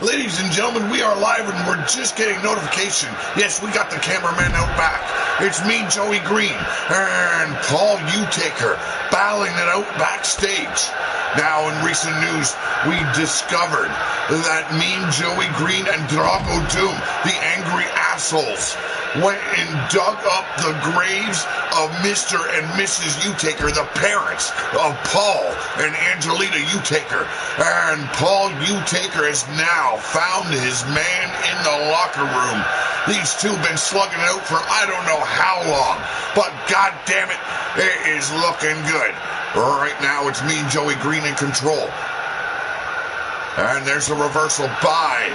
Ladies and gentlemen, we are live and we're just getting notification. Yes, we got the cameraman out back. It's me, Joey Green, and Paul Utaker battling it out backstage. Now, in recent news, we discovered that Mean Joey Green and Drago Doom, the angry assholes, went and dug up the graves of Mr. and Mrs. Utaker, the parents of Paul and Angelita Utaker. And Paul Utaker has now found his man in the locker room. These two have been slugging it out for I don't know how long, but god damn it, it is looking good. Right now, it's Mean Joey Green in control. And there's a reversal by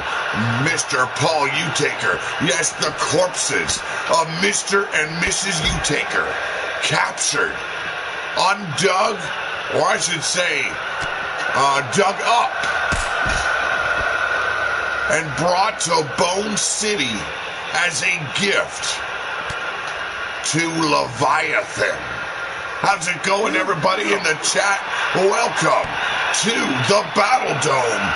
Mr. Paul Utaker. Yes, the corpses of Mr. and Mrs. Utaker captured, undug, or I should say, dug up, and brought to Bone City as a gift to Leviathan. How's it going, everybody in the chat? Welcome to the Battle Dome.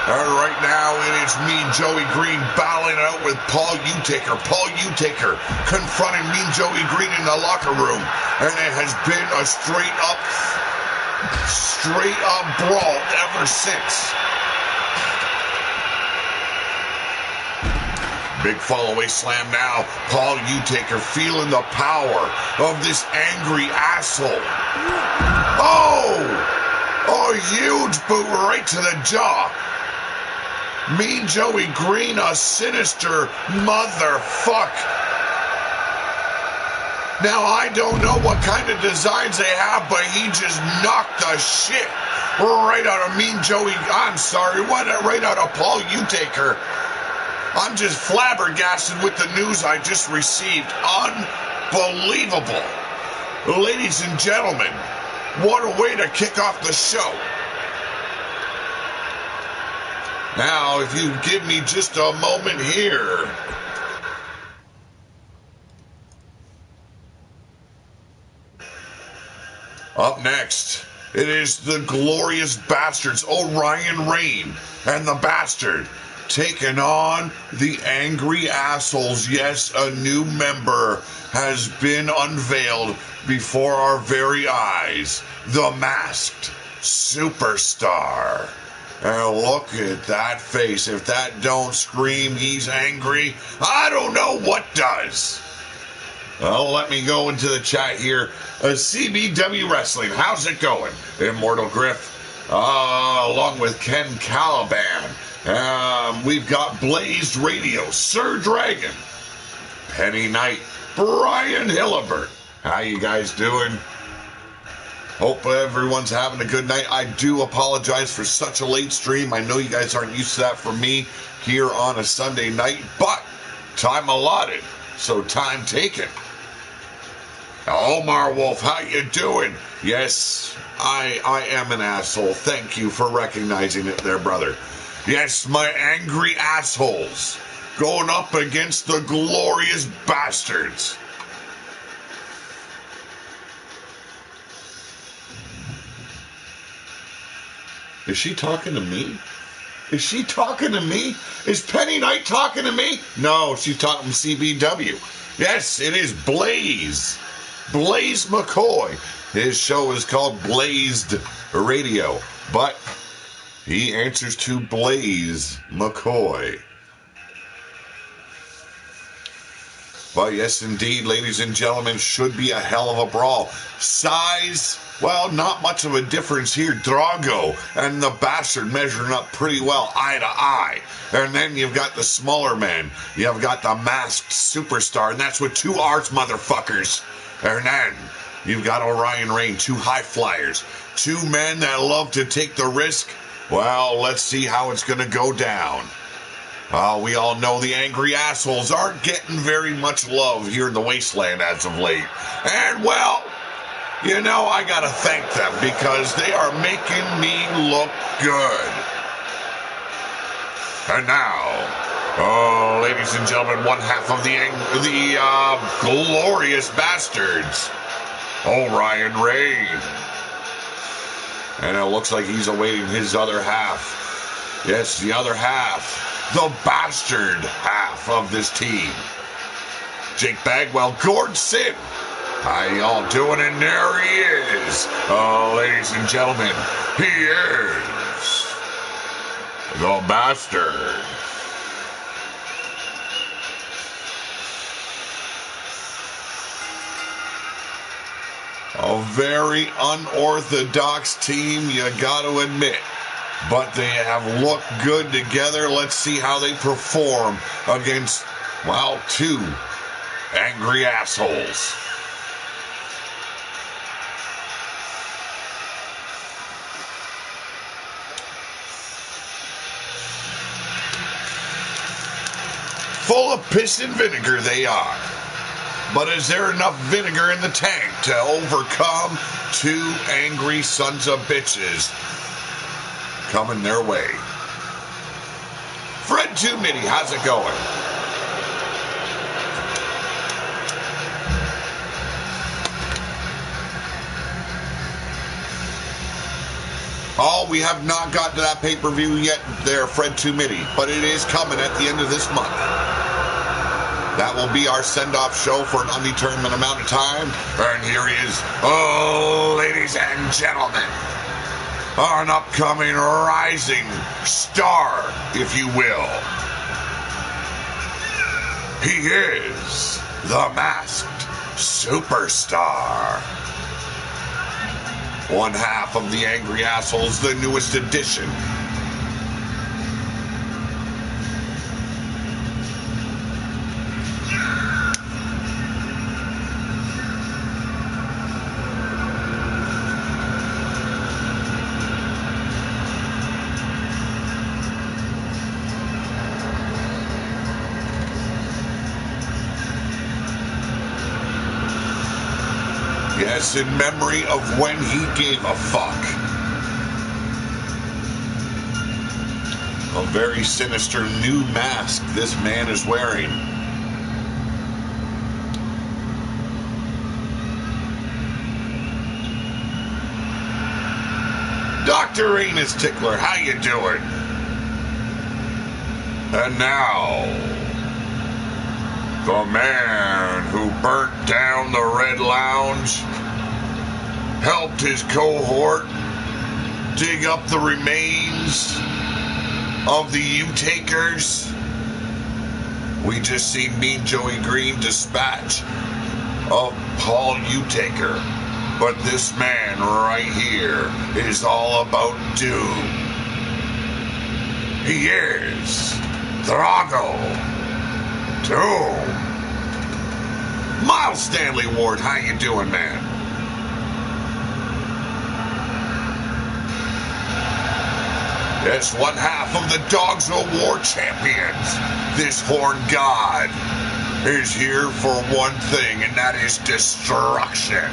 And right now, it is Mean Joey Green battling it out with Paul Utaker. Paul Utaker confronting Mean Joey Green in the locker room. And it has been a straight up brawl ever since. Big fall-away slam now. Paul Utaker feeling the power of this angry asshole. Oh, a huge boot right to the jaw. Mean Joey Green, a sinister motherfuck. Now, I don't know what kind of designs they have, but he just knocked the shit right out of Mean Joey. Right out of Paul Utaker. I'm just flabbergasted with the news I just received. Unbelievable. Ladies and gentlemen, what a way to kick off the show. Now, if you give me just a moment here. Up next, it is the Glorious Bastards, Orion Reign and the Bastard, taking on the Angry Assholes. Yes, a new member has been unveiled before our very eyes. The Masked Superstar. And look at that face. If that don't scream he's angry, I don't know what does. Well, let me go into the chat here. CBW Wrestling, how's it going? Immortal Griff, along with Ken Caliban. We've got Blazed Radio, Sir Dragon, Penny Knight, Brian Hillibert. How you guys doing? Hope everyone's having a good night. I do apologize for such a late stream. I know you guys aren't used to that from me here on a Sunday night, but time allotted, so time taken. Omar Wolf, how you doing? Yes, I am an asshole. Thank you for recognizing it there, brother. Yes, my angry assholes going up against the Glorious Bastards. Is she talking to me? Is she talking to me? Is Penny Knight talking to me? No, she's talking to CBW. Yes, it is Blaze. Blaze McCoy. His show is called Blazed Radio, but he answers to Blaze McCoy. But yes, indeed, ladies and gentlemen, should be a hell of a brawl. Size, well, not much of a difference here. Drago and the Bastard measuring up pretty well, eye to eye. And then you've got the smaller men. You've got the Masked Superstar, and that's with two R's, motherfuckers. And then you've got Orion Reign, two high flyers. Two men that love to take the risk. Well, let's see how it's going to go down. We all know the Angry Assholes aren't getting very much love here in the wasteland as of late. And, well, you know, I gotta thank them because they are making me look good. And now, ladies and gentlemen, one half of the Glorious Bastards, Orion Reign. And it looks like he's awaiting his other half. Yes, the other half, the bastard half of this team. Jake Bagwell, Gord Sid. How y'all doing? And there he is. Oh, ladies and gentlemen, he is the bastard. A very unorthodox team, you got to admit. But they have looked good together. Let's see how they perform against, well, two angry assholes. Full of piss and vinegar they are. But is there enough vinegar in the tank to overcome two angry sons of bitches coming their way? Fred Too Many, how's it going? Oh, we have not got to that pay-per-view yet there, Fred Too Many, but it is coming at the end of this month. That will be our send-off show for an undetermined amount of time. And here he is. Oh, ladies and gentlemen, an upcoming rising star, if you will. He is the Masked Superstar. One half of the Angry Assholes, the newest edition. Yes, in memory of when he gave a fuck. A very sinister new mask this man is wearing. Dr. Anus Tickler, how you doing? And now, the man who burnt down the Red Lounge, helped his cohort dig up the remains of the U-Takers. We just seen Mean Joey Green dispatch of Paul U-Taker. But this man right here is all about doom. He is Drago Doom. Miles Stanley Ward, how you doing, man? Yes, one half of the Dogs of War champions. This horn god is here for one thing, and that is destruction.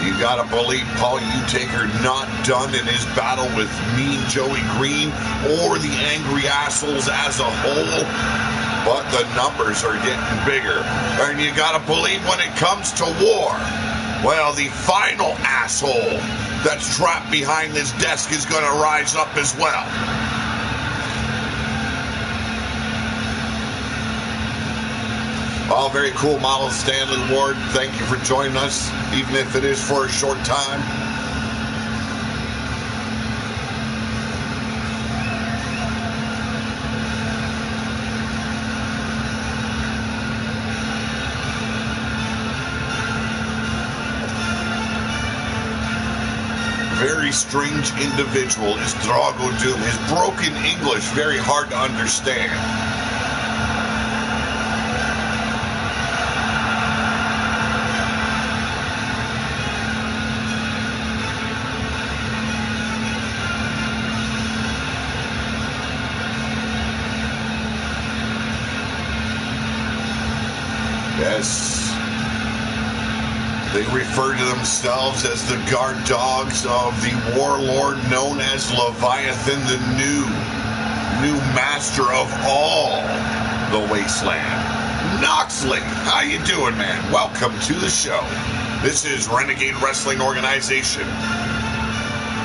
You gotta believe Paul U-Taker not done in his battle with Mean Joey Green or the Angry Assholes as a whole, but the numbers are getting bigger. And you gotta believe when it comes to war, well, the final asshole that's trapped behind this desk is gonna rise up as well. Oh, very cool, Miles Stanley Ward. Thank you for joining us, even if it is for a short time. Very strange individual is Drago Doom. His broken English, very hard to understand. Yes. They refer to themselves as the guard dogs of the warlord known as Leviathan, the new master of all the wasteland. Noxley, how you doing, man? Welcome to the show. This is Renegade Wrestling Organization.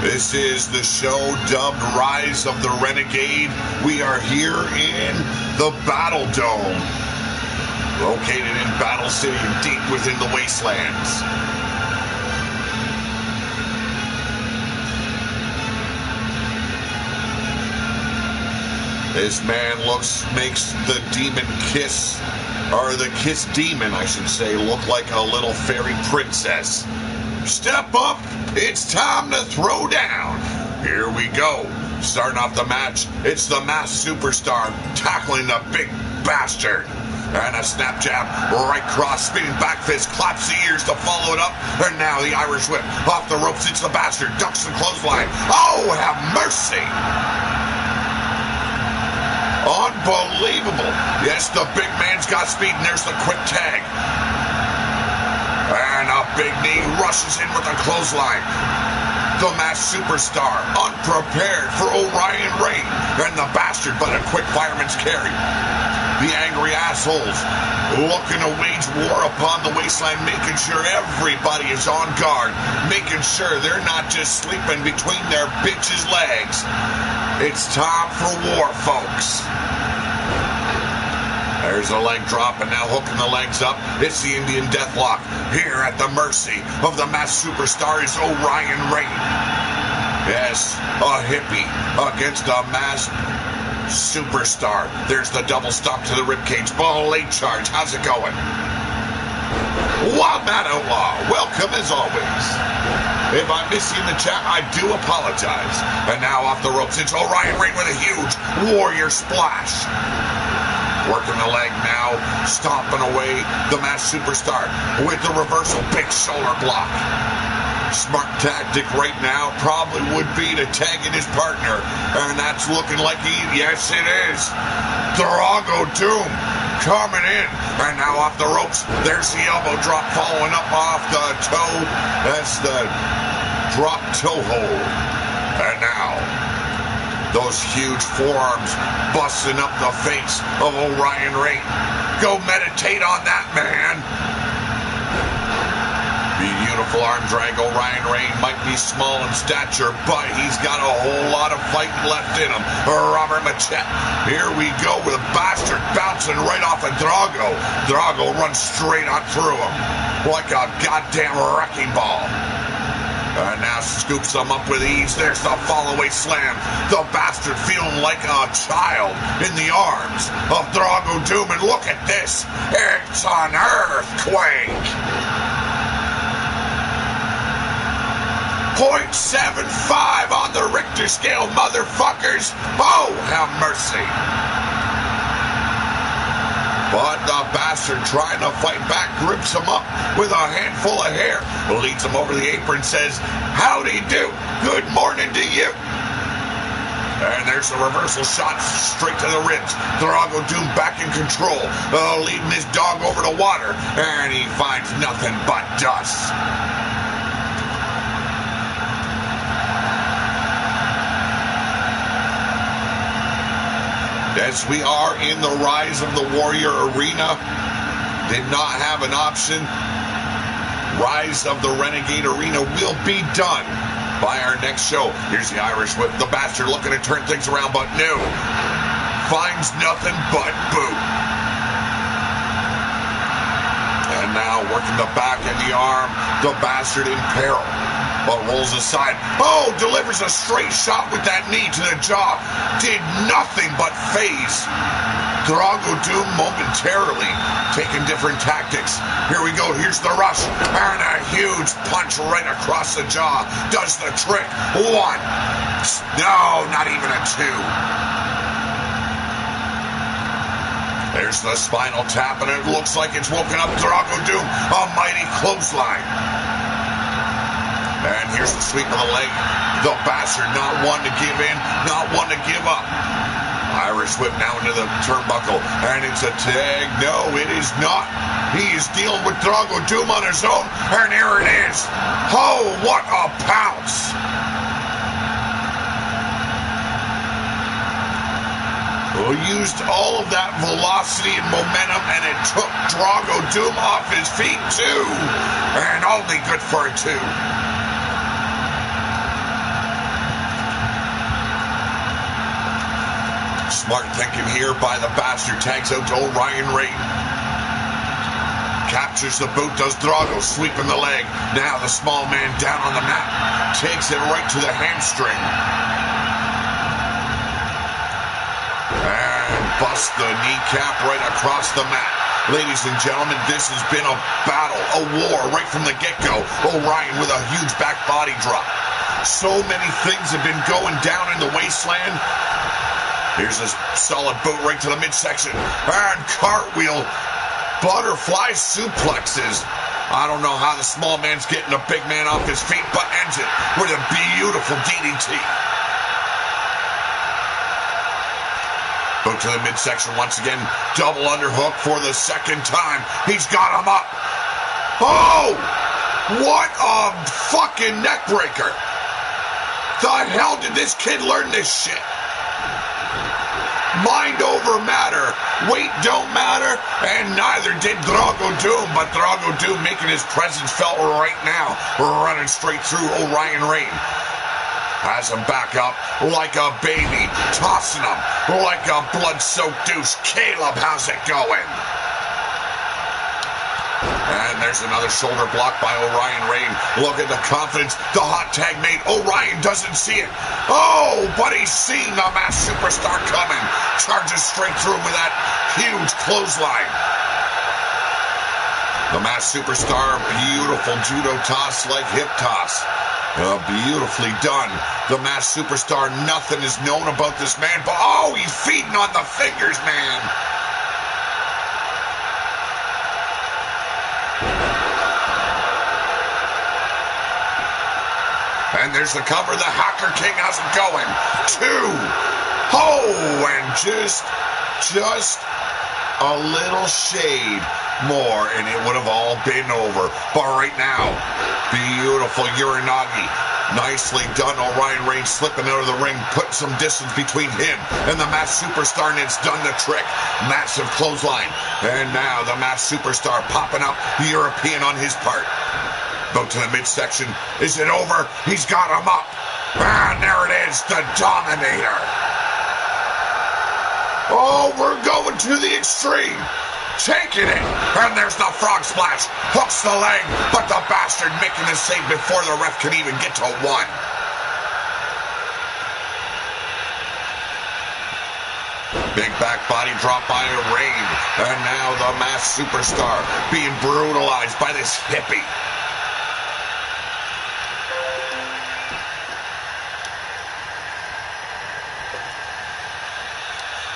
This is the show dubbed Rise of the Renegade. We are here in the Battle Dome, located in Battle City, deep within the wastelands. This man makes the demon kiss, or the kiss demon, I should say, look like a little fairy princess. Step up, it's time to throw down. Here we go. Starting off the match, it's the masked superstar tackling the big bastard. And a snap jab, right cross, spinning back fist, claps the ears to follow it up. And now the Irish whip, off the ropes, it's the bastard, ducks the clothesline. Oh, have mercy! Unbelievable. Yes, the big man's got speed, and there's the quick tag. And a big knee rushes in with a clothesline. The masked superstar, unprepared for Orion Reign. And the bastard, but a quick fireman's carry. The angry assholes looking to wage war upon the wasteland, making sure everybody is on guard, making sure they're not just sleeping between their bitches' legs. It's time for war, folks. There's a leg drop, and now hooking the legs up. It's the Indian Deathlock. Here at the mercy of the masked superstar is Orion Reign. Yes, a hippie against a masked superstar. There's the double stop to the ribcage. Late charge. How's it going? Wild Mad Outlaw, welcome as always. If I miss you in the chat, I do apologize. And now off the ropes, it's Orion Reign with a huge warrior splash. Working the leg now, stomping away the masked superstar with the reversal big shoulder block. Smart tactic right now probably would be to tag in his partner. And that's looking like yes it is. Drago Doom coming in. And now off the ropes, there's the elbow drop following up off the toe. That's the drop toe hold. And now, those huge forearms busting up the face of Orion Reign. Go meditate on that, man. Beautiful arm drag. Orion Reign might be small in stature, but he's got a whole lot of fight left in him. Robert Machette. Here we go with a bastard bouncing right off of Drago. Drago runs straight on through him like a goddamn wrecking ball. And now scoops him up with ease. There's the fallaway slam. The bastard feeling like a child in the arms of Drago Doom. And look at this. It's an earthquake. 0.75 on the Richter scale, motherfuckers. Oh, have mercy. But the bastard trying to fight back grips him up with a handful of hair, leads him over the apron, says, howdy do, good morning to you. And there's a reversal shot straight to the ribs. Drago Doom back in control, leading his dog over the water, and he finds nothing but dust. Yes, we are in the Rise of the Warrior arena. Did not have an option. Rise of the Renegade arena will be done by our next show. Here's the Irish whip. The bastard looking to turn things around, but no. Finds nothing but boot. And now working the back and the arm. The bastard in peril. But rolls aside. Oh, delivers a straight shot with that knee to the jaw. Did nothing but phase Drago Doom momentarily, taking different tactics. Here we go. Here's the rush. And a huge punch right across the jaw. Does the trick. One. No, not even a two. There's the spinal tap, and it looks like it's woken up Drago Doom. A mighty clothesline. And here's the sweep of the leg. The bastard not one to give in, not one to give up. reverse whip now into the turnbuckle, and it's a tag. No, it is not. He is dealing with Drago Doom on his own, and here it is. Oh, what a pounce! Used all of that velocity and momentum, and it took Drago Doom off his feet too, and only good for it too. Smart thinking here by the bastard. Tags out to Orion Reign. Captures the boot, does Drago, sweeping the leg. Now the small man down on the mat. Takes it right to the hamstring. And busts the kneecap right across the mat. Ladies and gentlemen, this has been a battle, a war right from the get-go. Orion with a huge back body drop. So many things have been going down in the wasteland. Here's a solid boot right to the midsection. And cartwheel, butterfly suplexes. I don't know how the small man's getting a big man off his feet, but ends it with a beautiful DDT. Boot to the midsection once again. Double underhook for the second time. He's got him up. Oh! What a fucking neck breaker. The hell did this kid learn this shit? Mind over matter. Weight don't matter, and neither did Drago Doom, but Drago Doom making his presence felt right now, running straight through Orion Reign. Has him back up like a baby, tossing him like a blood-soaked douche. Caleb, how's it going? And there's another shoulder block by Orion Reign. Look at the confidence. The hot tag made. Orion doesn't see it. Oh, but he's seen the Masked Superstar coming. Charges straight through with that huge clothesline. The Masked Superstar, beautiful judo toss like hip toss. Beautifully done. The Masked Superstar, nothing is known about this man, but oh, he's feeding on the fingers, man. And there's the cover. The Hacker King, how's it going? 2. Oh, and just a little shade more, and it would have all been over. But right now, beautiful Uranagi. Nicely done. Orion Reign slipping out of the ring, putting some distance between him and the Masked Superstar, and it's done the trick. Massive clothesline. And now the Masked Superstar popping up, European on his part. Boot to the midsection. Is it over? He's got him up. And there it is, the Dominator. Oh, we're going to the extreme. Taking it. And there's the frog splash. Hooks the leg, but the bastard making the save before the ref can even get to 1. Big back body drop by Reign. And now the Masked Superstar being brutalized by this hippie.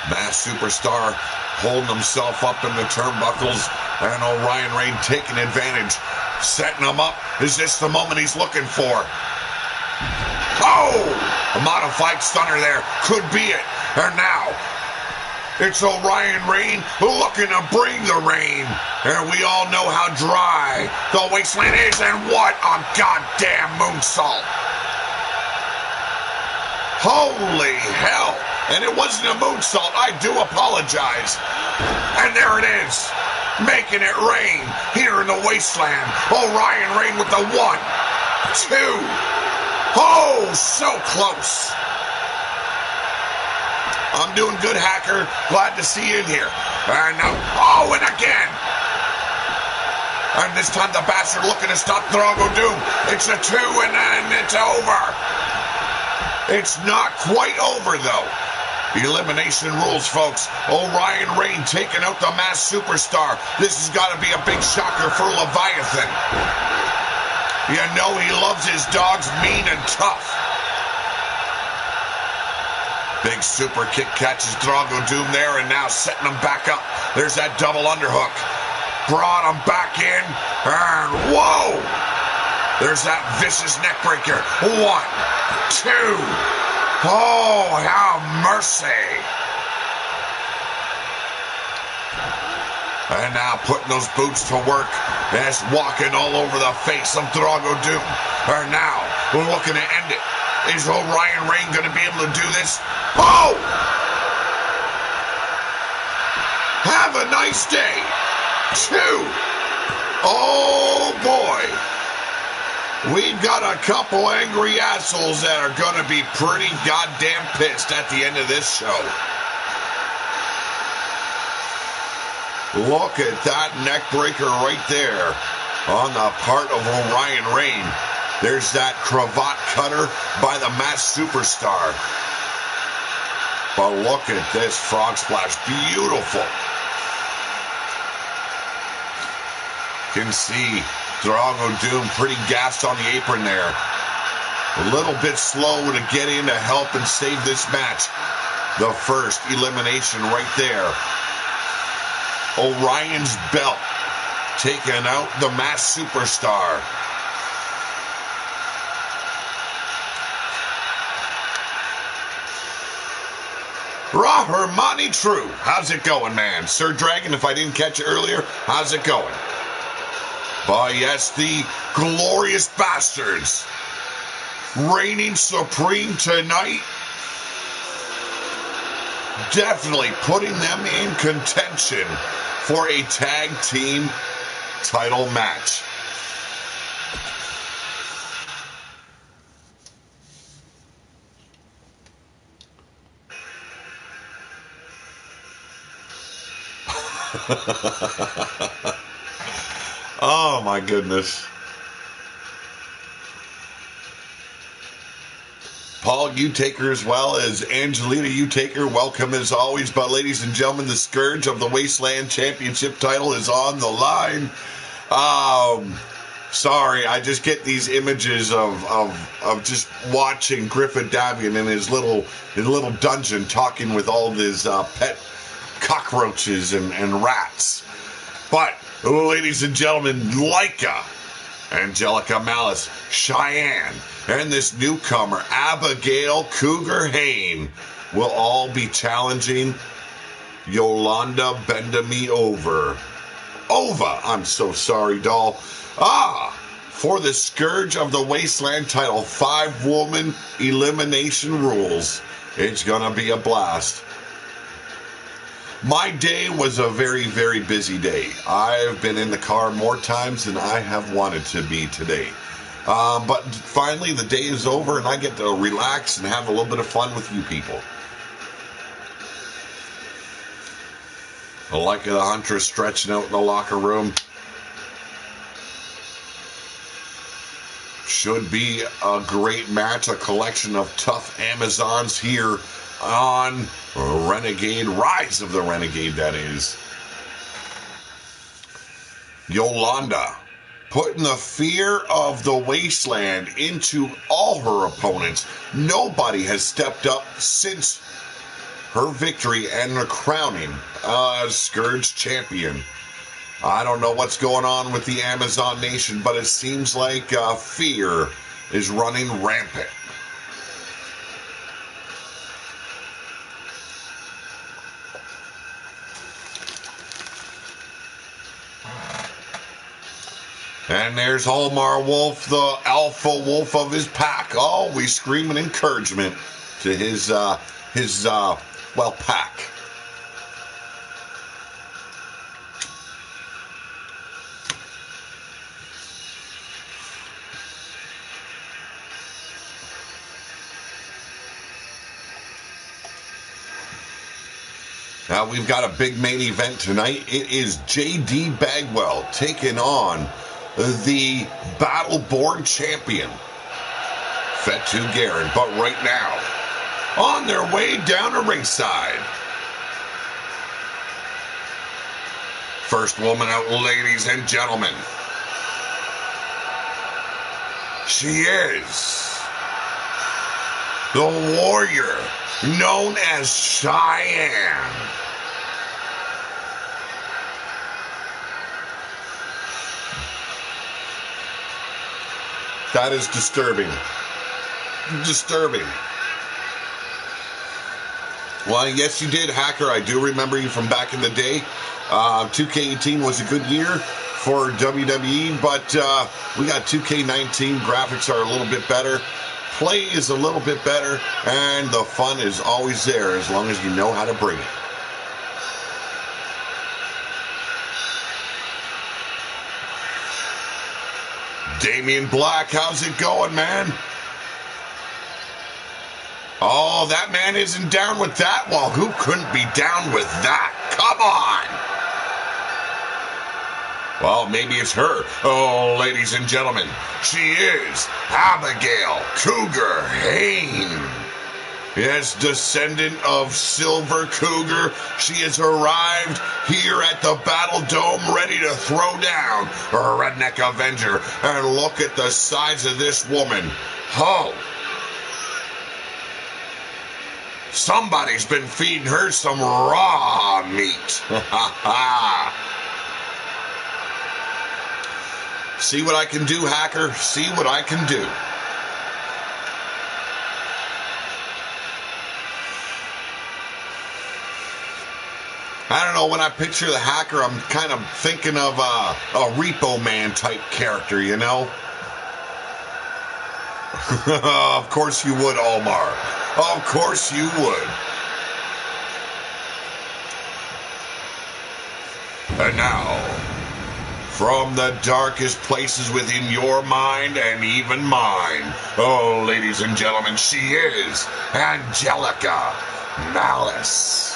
Masked Superstar holding himself up in the turnbuckles, and Orion Reign taking advantage, setting him up. Is this the moment he's looking for? Oh! A modified stunner there. Could be it. And now, it's Orion Reign looking to bring the rain. And we all know how dry the wasteland is, and what a goddamn moonsault. Holy hell. And it wasn't a moonsault. I do apologize. And there it is. Making it rain here in the wasteland. Orion Reign with the 1, 2. Oh, so close. I'm doing good, Hacker. Glad to see you in here. And now, oh, and again. And this time the bastard looking to stop Drago Doom. It's a 2, and then it's over. It's not quite over, though. Elimination rules, folks. Orion Reign taking out the Masked Superstar. This has got to be a big shocker for Leviathan. You know he loves his dogs mean and tough. Big super kick catches Drago Doom there, and now setting him back up. There's that double underhook. Brought him back in, and whoa! There's that vicious neck breaker. 1, 2. Oh, how mercy. And now putting those boots to work. And it's walking all over the face of Drago Doom. And now we're looking to end it. Is Orion Reign going to be able to do this? Oh! Have a nice day. 2. Oh boy. We've got a couple angry assholes that are going to be pretty goddamn pissed at the end of this show. Look at that neck breaker right there on the part of Orion Reign. There's that cravat cutter by the masked superstar. But look at this frog splash. Beautiful. Can see Drago Doom pretty gassed on the apron there. A little bit slow to get in to help and save this match. The first elimination right there. Orion's belt taking out the masked superstar. Hermione True, how's it going, man? Sir Dragon, if I didn't catch you earlier, how's it going? But yes, the glorious bastards reigning supreme tonight. Definitely putting them in contention for a tag team title match. Oh my goodness. Paul Utaker as well as Angelina Utaker, welcome as always. But ladies and gentlemen, the Scourge of the Wasteland Championship title is on the line. Sorry, I just get these images of just watching Griffin Davian in his little dungeon talking with all of his pet cockroaches and rats. But ladies and gentlemen, Leica, Angelica Malice, Cheyenne, and this newcomer, Abigail Cougar Hain, will all be challenging Yolanda Bendame Ova, I'm so sorry, doll. For the Scourge of the Wasteland title, 5-woman elimination rules. It's gonna be a blast. My day was a very, very busy day. I've been in the car more times than I have wanted to be today. But finally, the day is over, and I get to relax and have a little bit of fun with you people. Like the Huntress stretching out in the locker room. Should be a great match, a collection of tough Amazons here on Renegade, Rise of the Renegade, that is. Yolanda putting the fear of the Wasteland into all her opponents. Nobody has stepped up since her victory and her crowning as Scourge champion. I don't know what's going on with the Amazon Nation, but it seems like fear is running rampant. And there's Omar Wolf, the alpha wolf of his pack, always screaming encouragement to his pack. Now we've got a big main event tonight. It is J.D. Bagwell taking on the Battleborn champion, Fatu Garin. But right now, on their way down to ringside, first woman out, ladies and gentlemen. She is the warrior known as Cheyenne. That is disturbing. Disturbing. Well, yes, you did, Hacker. I do remember you from back in the day. 2K18 was a good year for WWE, but we got 2K19. Graphics are a little bit better. Play is a little bit better, and the fun is always there as long as you know how to bring it. Damian Black, how's it going, man? Oh, that man isn't down with that? Well, who couldn't be down with that? Come on! Well, maybe it's her. Oh, ladies and gentlemen, she is Abigail Cougar Hayne. Yes, descendant of Silver Cougar, she has arrived here at the Battle Dome ready to throw down her Redneck Avenger. And look at the size of this woman. Oh! Somebody's been feeding her some raw meat. See what I can do, hacker? See what I can do. I don't know, when I picture the hacker, I'm kind of thinking of a Repo Man type character, you know? Of course you would, Omar. Of course you would. And now, from the darkest places within your mind and even mine, oh, ladies and gentlemen, she is Angelica Malice.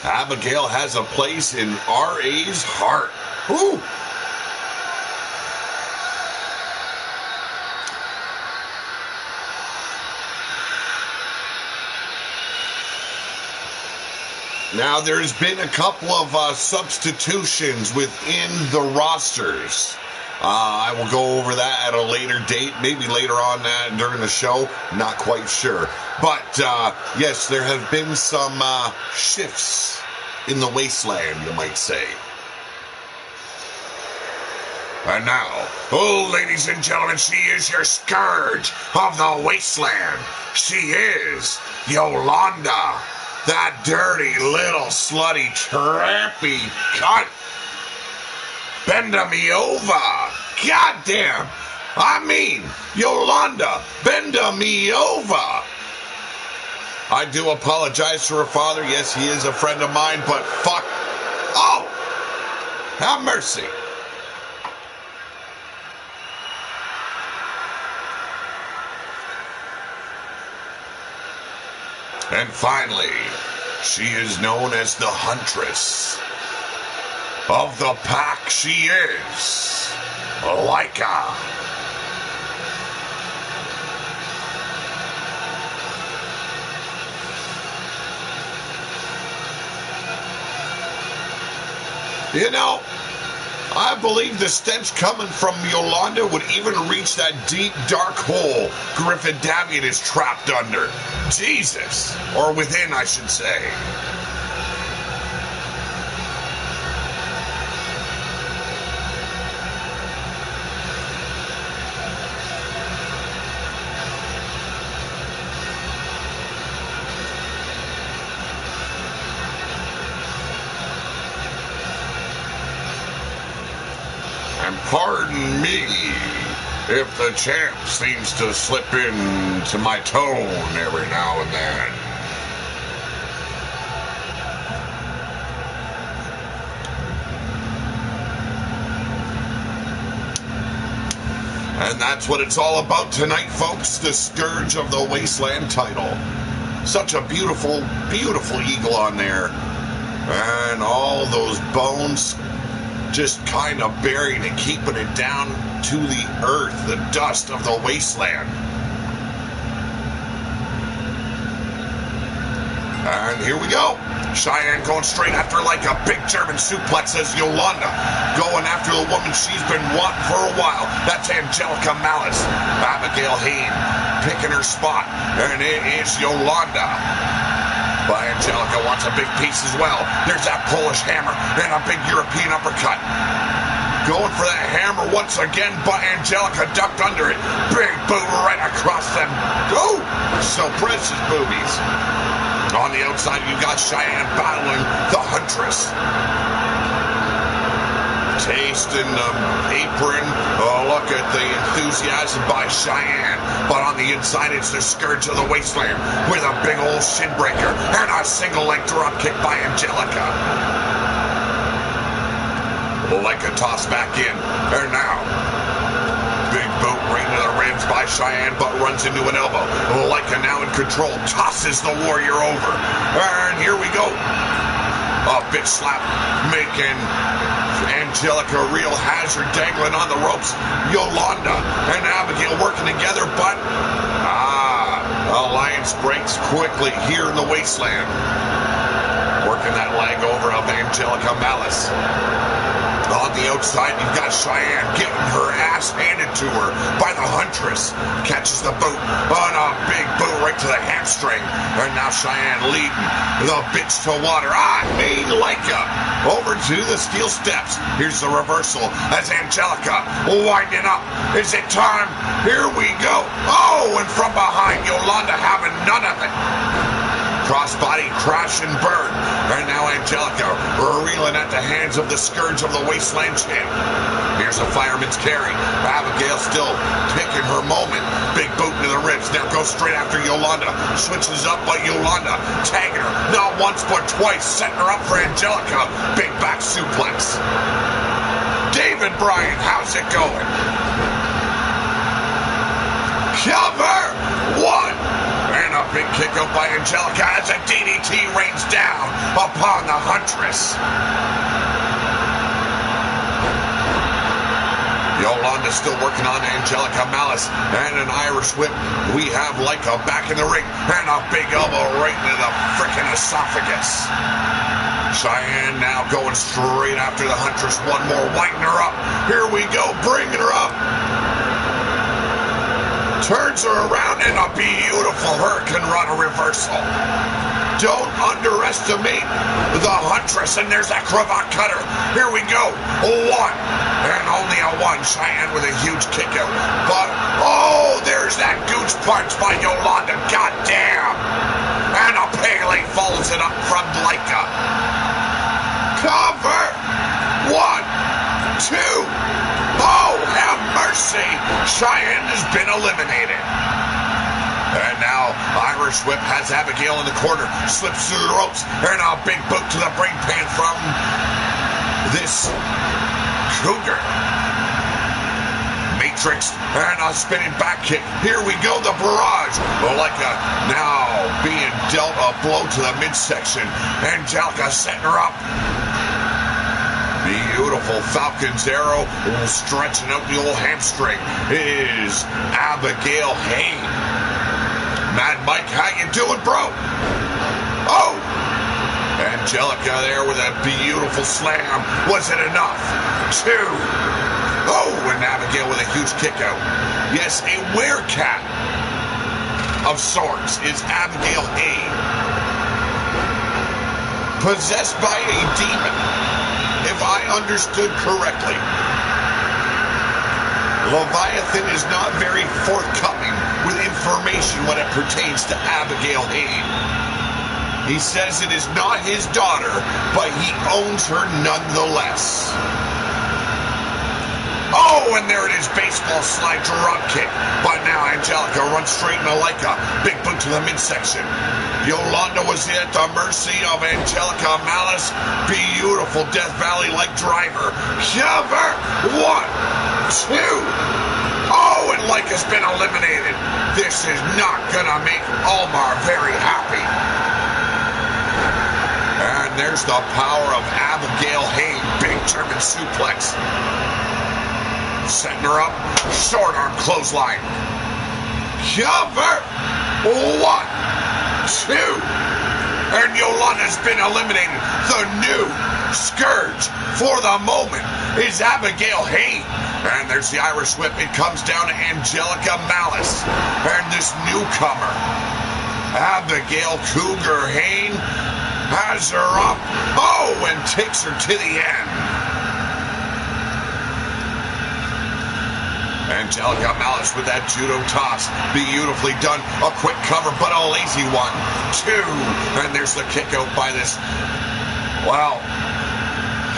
Abigail has a place in RA's heart. Ooh. Now, there's been a couple of substitutions within the rosters. I will go over that at a later date, maybe later on during the show, not quite sure. But, yes, there have been some shifts in the wasteland, you might say. And now, oh, ladies and gentlemen, she is your scourge of the wasteland. She is Yolanda, that dirty little slutty trampy cunt. Bend me over. Goddamn. I mean, Yolanda, bend me over. I do apologize to her father. Yes, he is a friend of mine, but fuck. Oh! Have mercy. And finally, she is known as the Huntress. Of the pack, she is Laika. You know, I believe the stench coming from Yolanda would even reach that deep, dark hole Griffin Davian is trapped under. Jesus. Or within, I should say. Pardon me if the champ seems to slip into my tone every now and then. And that's what it's all about tonight, folks. The Scourge of the Wasteland title. Such a beautiful, beautiful eagle on there. And all those bones just kind of burying it, keeping it down to the earth, the dust of the wasteland. And here we go. Cheyenne going straight after like a big German suplex as Yolanda going after the woman she's been wanting for a while. That's Angelica Malice. Abigail Hayne picking her spot. And it is Yolanda. But Angelica wants a big piece as well. There's that Polish hammer and a big European uppercut. Going for that hammer once again, but Angelica ducked under it. Big boot right across them. Oh, so precious boobies. On the outside, you got Cheyenne battling the Huntress. Tasting the apron. Oh, look at the enthusiasm by Cheyenne. But on the inside, it's the Scourge of the Wasteland with a big old shin breaker and a single leg drop kick by Angelica. Leica tossed back in. And now, big boot right into the ribs by Cheyenne, but runs into an elbow. Leica now in control, tosses the Warrior over. And here we go. A bitch slap, making Angelica a real hazard, dangling on the ropes. Yolanda and Abigail working together, but alliance breaks quickly here in the Wasteland. Working that leg over of Angelica Malice. On the outside, you've got Cheyenne getting her ass handed to her by the Huntress. Catches the boot on a big boot right to the hamstring. And now Cheyenne leading the bitch to water. Leica over to the steel steps. Here's the reversal as Angelica winding up. Is it time? Here we go. Oh, and from behind, Yolanda having none of it. Crossbody crash and burn. And now Angelica reeling at the hands of the Scourge of the Wasteland champ. Here's a fireman's carry. Abigail still picking her moment. Big boot into the ribs. Now goes straight after Yolanda. Switches up, but Yolanda tagging her. Not once, but twice. Setting her up for Angelica. Big back suplex. David Bryan, how's it going? Cover! One! And a big kick up by Angelica as a DDT rains down upon the Huntress. Yolanda still working on Angelica Malice and an Irish whip. We have Leica back in the ring and a big elbow right into the frickin' esophagus. Cheyenne now going straight after the Huntress. One more, winding her up. Here we go, bringing her up. Turns her around in a beautiful Hurricane Rana reversal. Don't underestimate the Huntress, and there's that cravat cutter. Here we go. One, and only a one. Cheyenne with a huge kick out. But, oh, there's that gooch punch by Yolanda. Goddamn. And a Pele follows it up from Leica. Cover. One, two. Oh, have mercy. Cheyenne has been eliminated. And now Irish Whip has Abigail in the corner. Slips through the ropes. And a big boot to the brain pan from this Cougar. Matrix and a spinning back kick. Here we go, the barrage. Leica now being dealt a blow to the midsection. Angelica setting her up. Beautiful Falcon's arrow stretching out the old hamstring is Abigail Hayne. Mad Mike, how you doing, bro? Oh! Angelica there with a beautiful slam. Was it enough? Two. Oh, and Abigail with a huge kick out. Yes, a werecat of sorts is Abigail Hayne. Possessed by a demon. If I understood correctly, Leviathan is not very forthcoming with information when it pertains to Abigail Hayne. He says it is not his daughter, but he owns her nonetheless. Oh, and there it is, baseball slide drop kick. But now Angelica runs straight into Leica. Big boot to the midsection. Yolanda was at the mercy of Angelica Malice. Beautiful Death Valley leg driver. Cover. One, two. Oh, and Leica's been eliminated. This is not gonna make Almar very happy. And there's the power of Abigail Hayne. Big German suplex. Setting her up. Short arm clothesline. Cover. One, two. And Yolanda's been eliminated. The new Scourge for the moment is Abigail Hayne. And there's the Irish Whip. It comes down to Angelica Malice. And this newcomer, Abigail Cougar Hayne, has her up. Oh, and takes her to the end. Angelica Malice with that judo toss. Beautifully done. A quick cover, but a lazy one. 2. And there's the kick out by this. Wow.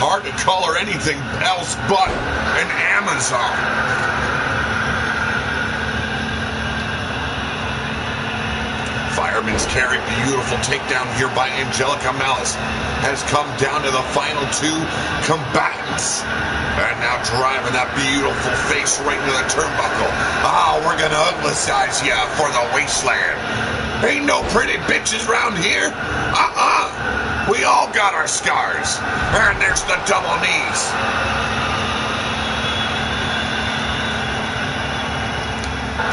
Hard to call her anything else but an Amazon. Fireman's carry, beautiful takedown here by Angelica Malice, has come down to the final 2 combatants. And now driving that beautiful face right into the turnbuckle. We're gonna uglicize ya for the wasteland. Ain't no pretty bitches around here. We all got our scars. And there's the double knees.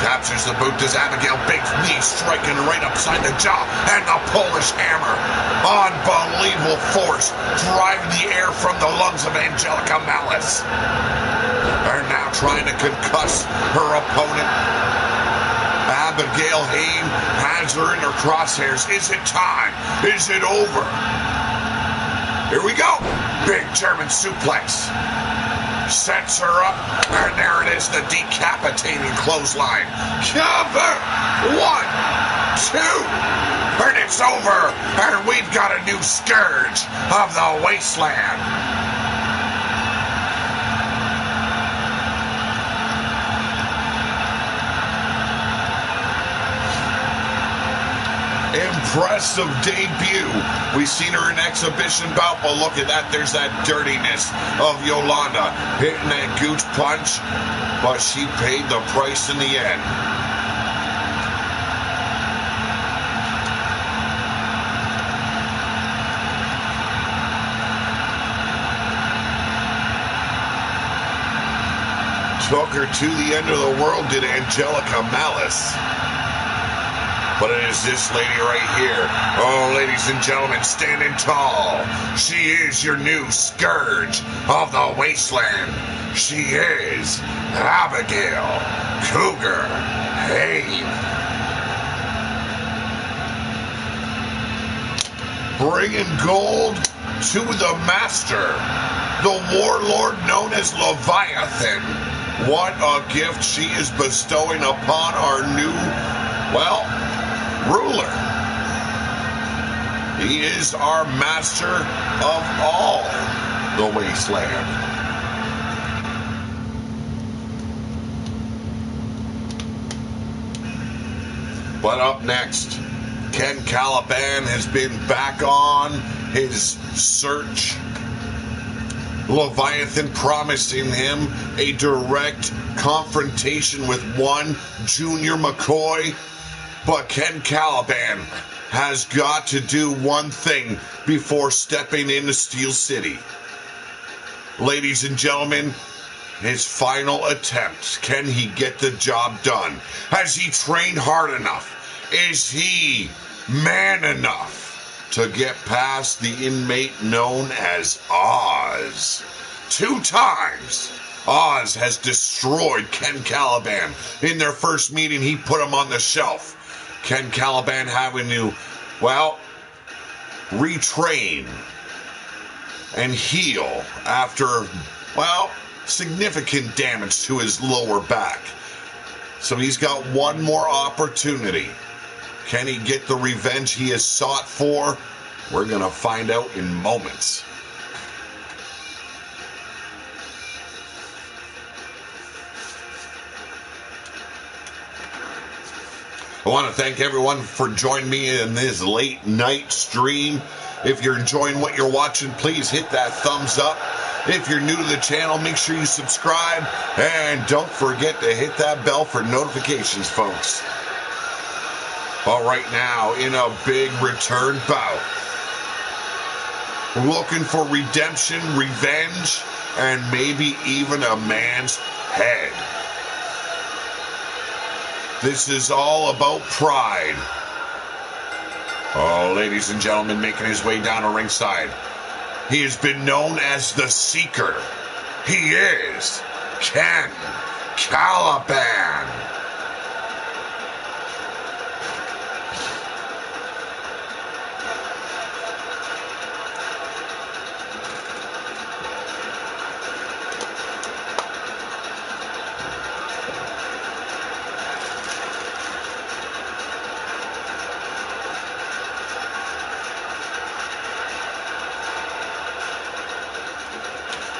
Captures the boot, does Abigail. Big knee striking right upside the jaw. And the Polish hammer. Unbelievable force driving the air from the lungs of Angelica Malice. They're now trying to concuss her opponent. Abigail Hayne has her in her crosshairs. Is it time? Is it over? Here we go. Big German suplex. Sets her up, and there it is, the decapitating clothesline. Cover! 1, 2, and it's over, and we've got a new scourge of the wasteland. Impressive debut. We've seen her in exhibition bout, but look at that. There's that dirtiness of Yolanda hitting that gooch punch, but she paid the price in the end. Took her to the end of the world, did Angelica Malice. But it is this lady right here. Oh, ladies and gentlemen, standing tall. She is your new scourge of the wasteland. She is Abigail Cougar Hayne. Bringing gold to the master, the warlord known as Leviathan. What a gift she is bestowing upon our new, ruler. He is our master of all the wasteland. But up next, Ken Caliban has been back on his search. Leviathan promising him a direct confrontation with one Junior McCoy. But Ken Caliban has got to do one thing before stepping into Steel City. Ladies and gentlemen, his final attempt. Can he get the job done? Has he trained hard enough? Is he man enough to get past the inmate known as Oz? 2 times, Oz has destroyed Ken Caliban. In their first meeting, he put him on the shelf. Ken Caliban having to, retrain and heal after, significant damage to his lower back. So he's got one more opportunity. Can he get the revenge he has sought for? We're going to find out in moments. I want to thank everyone for joining me in this late night stream. If you're enjoying what you're watching, please hit that thumbs up. If you're new to the channel, make sure you subscribe. And don't forget to hit that bell for notifications, folks. All right, now, in a big return bout. Looking for redemption, revenge, and maybe even a man's head. This is all about pride. Oh, ladies and gentlemen, making his way down to ringside. He has been known as the Seeker. He is Ken Caliban.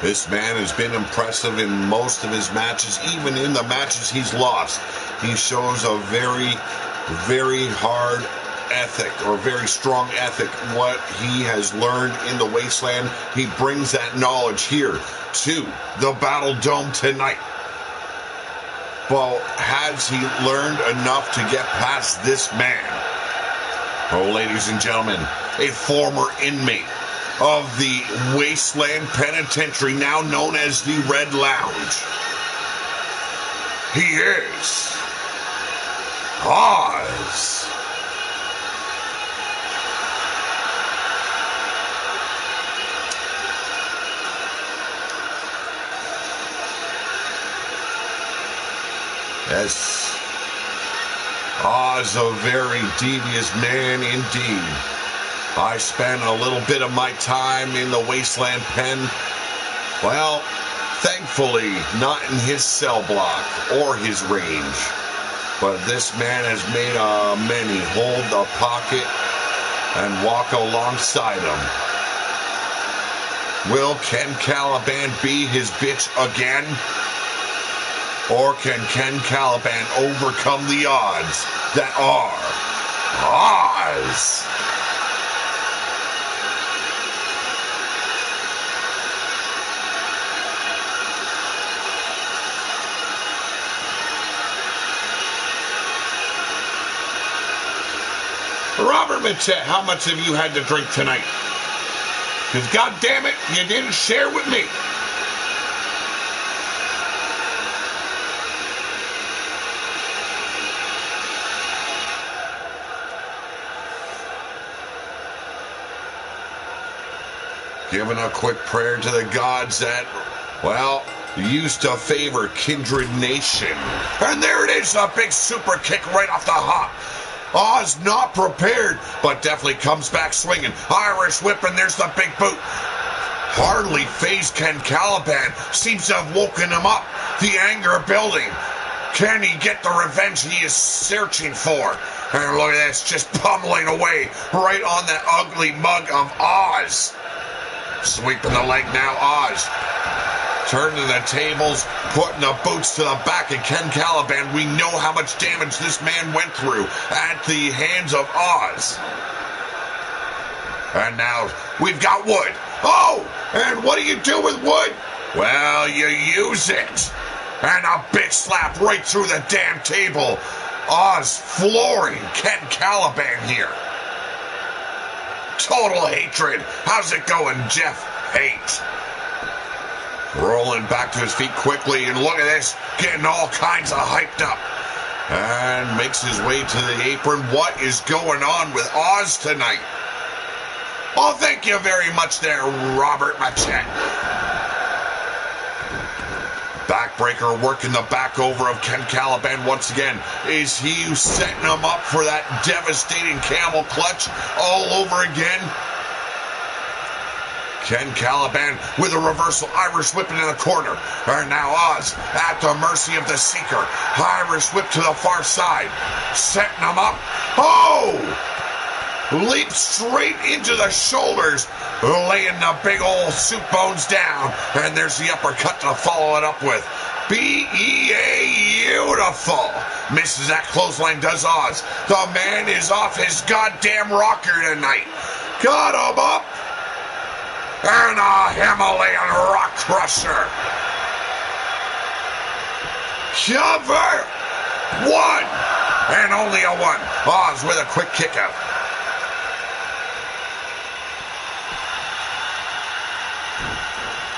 This man has been impressive in most of his matches, even in the matches he's lost. He shows a very, very hard ethic, or very strong ethic, what he has learned in the Wasteland. He brings that knowledge here to the Battle Dome tonight. But has he learned enough to get past this man? Oh, ladies and gentlemen, a former inmate of the Wasteland Penitentiary, now known as the Red Lounge. He is Oz. Yes, Oz, a very devious man indeed. I spent a little bit of my time in the Wasteland Pen. Well, thankfully, not in his cell block or his range. But this man has made many hold the pocket and walk alongside him. Will Ken Caliban be his bitch again? Or can Ken Caliban overcome the odds that are Oz? Robert Mitchett, how much have you had to drink tonight? Because God damn it, you didn't share with me. Giving a quick prayer to the gods that, well, used to favor Kindred Nation. And there it is, a big super kick right off the hop. Oz not prepared, but definitely comes back swinging. Irish whip, and there's the big boot. Hardly phased Ken Caliban. Seems to have woken him up. The anger building. Can he get the revenge he is searching for? And look at this, just pummeling away right on that ugly mug of Oz. Sweeping the leg now, Oz. Turning the tables, putting the boots to the back of Ken Caliban. We know how much damage this man went through at the hands of Oz. And now we've got wood. Oh, and what do you do with wood? Well, you use it. And a big slap right through the damn table. Oz flooring Ken Caliban here. Total hatred. How's it going, Jeff? Hate. Rolling back to his feet quickly, and look at this, getting all kinds of hyped up. And makes his way to the apron. What is going on with Oz tonight? Oh, thank you very much there, Robert Machette. Backbreaker working the back over of Ken Caliban once again. Is he setting him up for that devastating camel clutch all over again? Ken Caliban with a reversal Irish whip into the corner. And now Oz at the mercy of the Seeker. Irish whip to the far side. Setting him up. Oh! Leaps straight into the shoulders. Laying the big old soup bones down. And there's the uppercut to follow it up with. Beautiful. Misses that clothesline, does Oz. The man is off his goddamn rocker tonight. Got him up. And a Himalayan rock crusher. Cover. One. And only a one. Oz with a quick kick out.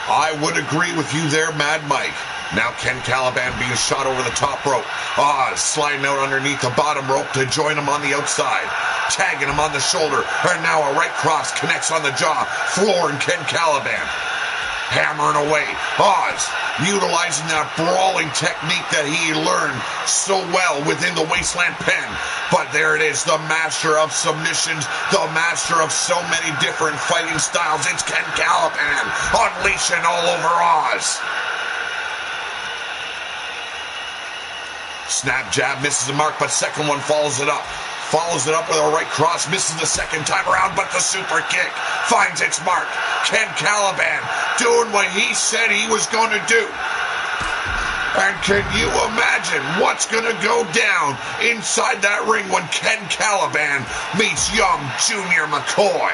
I would agree with you there, Mad Mike. Now Ken Caliban being shot over the top rope. Oz sliding out underneath the bottom rope to join him on the outside. Tagging him on the shoulder. And now a right cross connects on the jaw. Flooring Ken Caliban. Hammering away. Oz utilizing that brawling technique that he learned so well within the Wasteland Pen. But there it is, the master of submissions, the master of so many different fighting styles. It's Ken Caliban unleashing all over Oz. Snap jab misses the mark, but second one follows it up. follows it up with a right cross, misses the second time around, but the super kick finds its mark. Ken Caliban doing what he said he was going to do. And can you imagine what's going to go down inside that ring when Ken Caliban meets young Junior McCoy?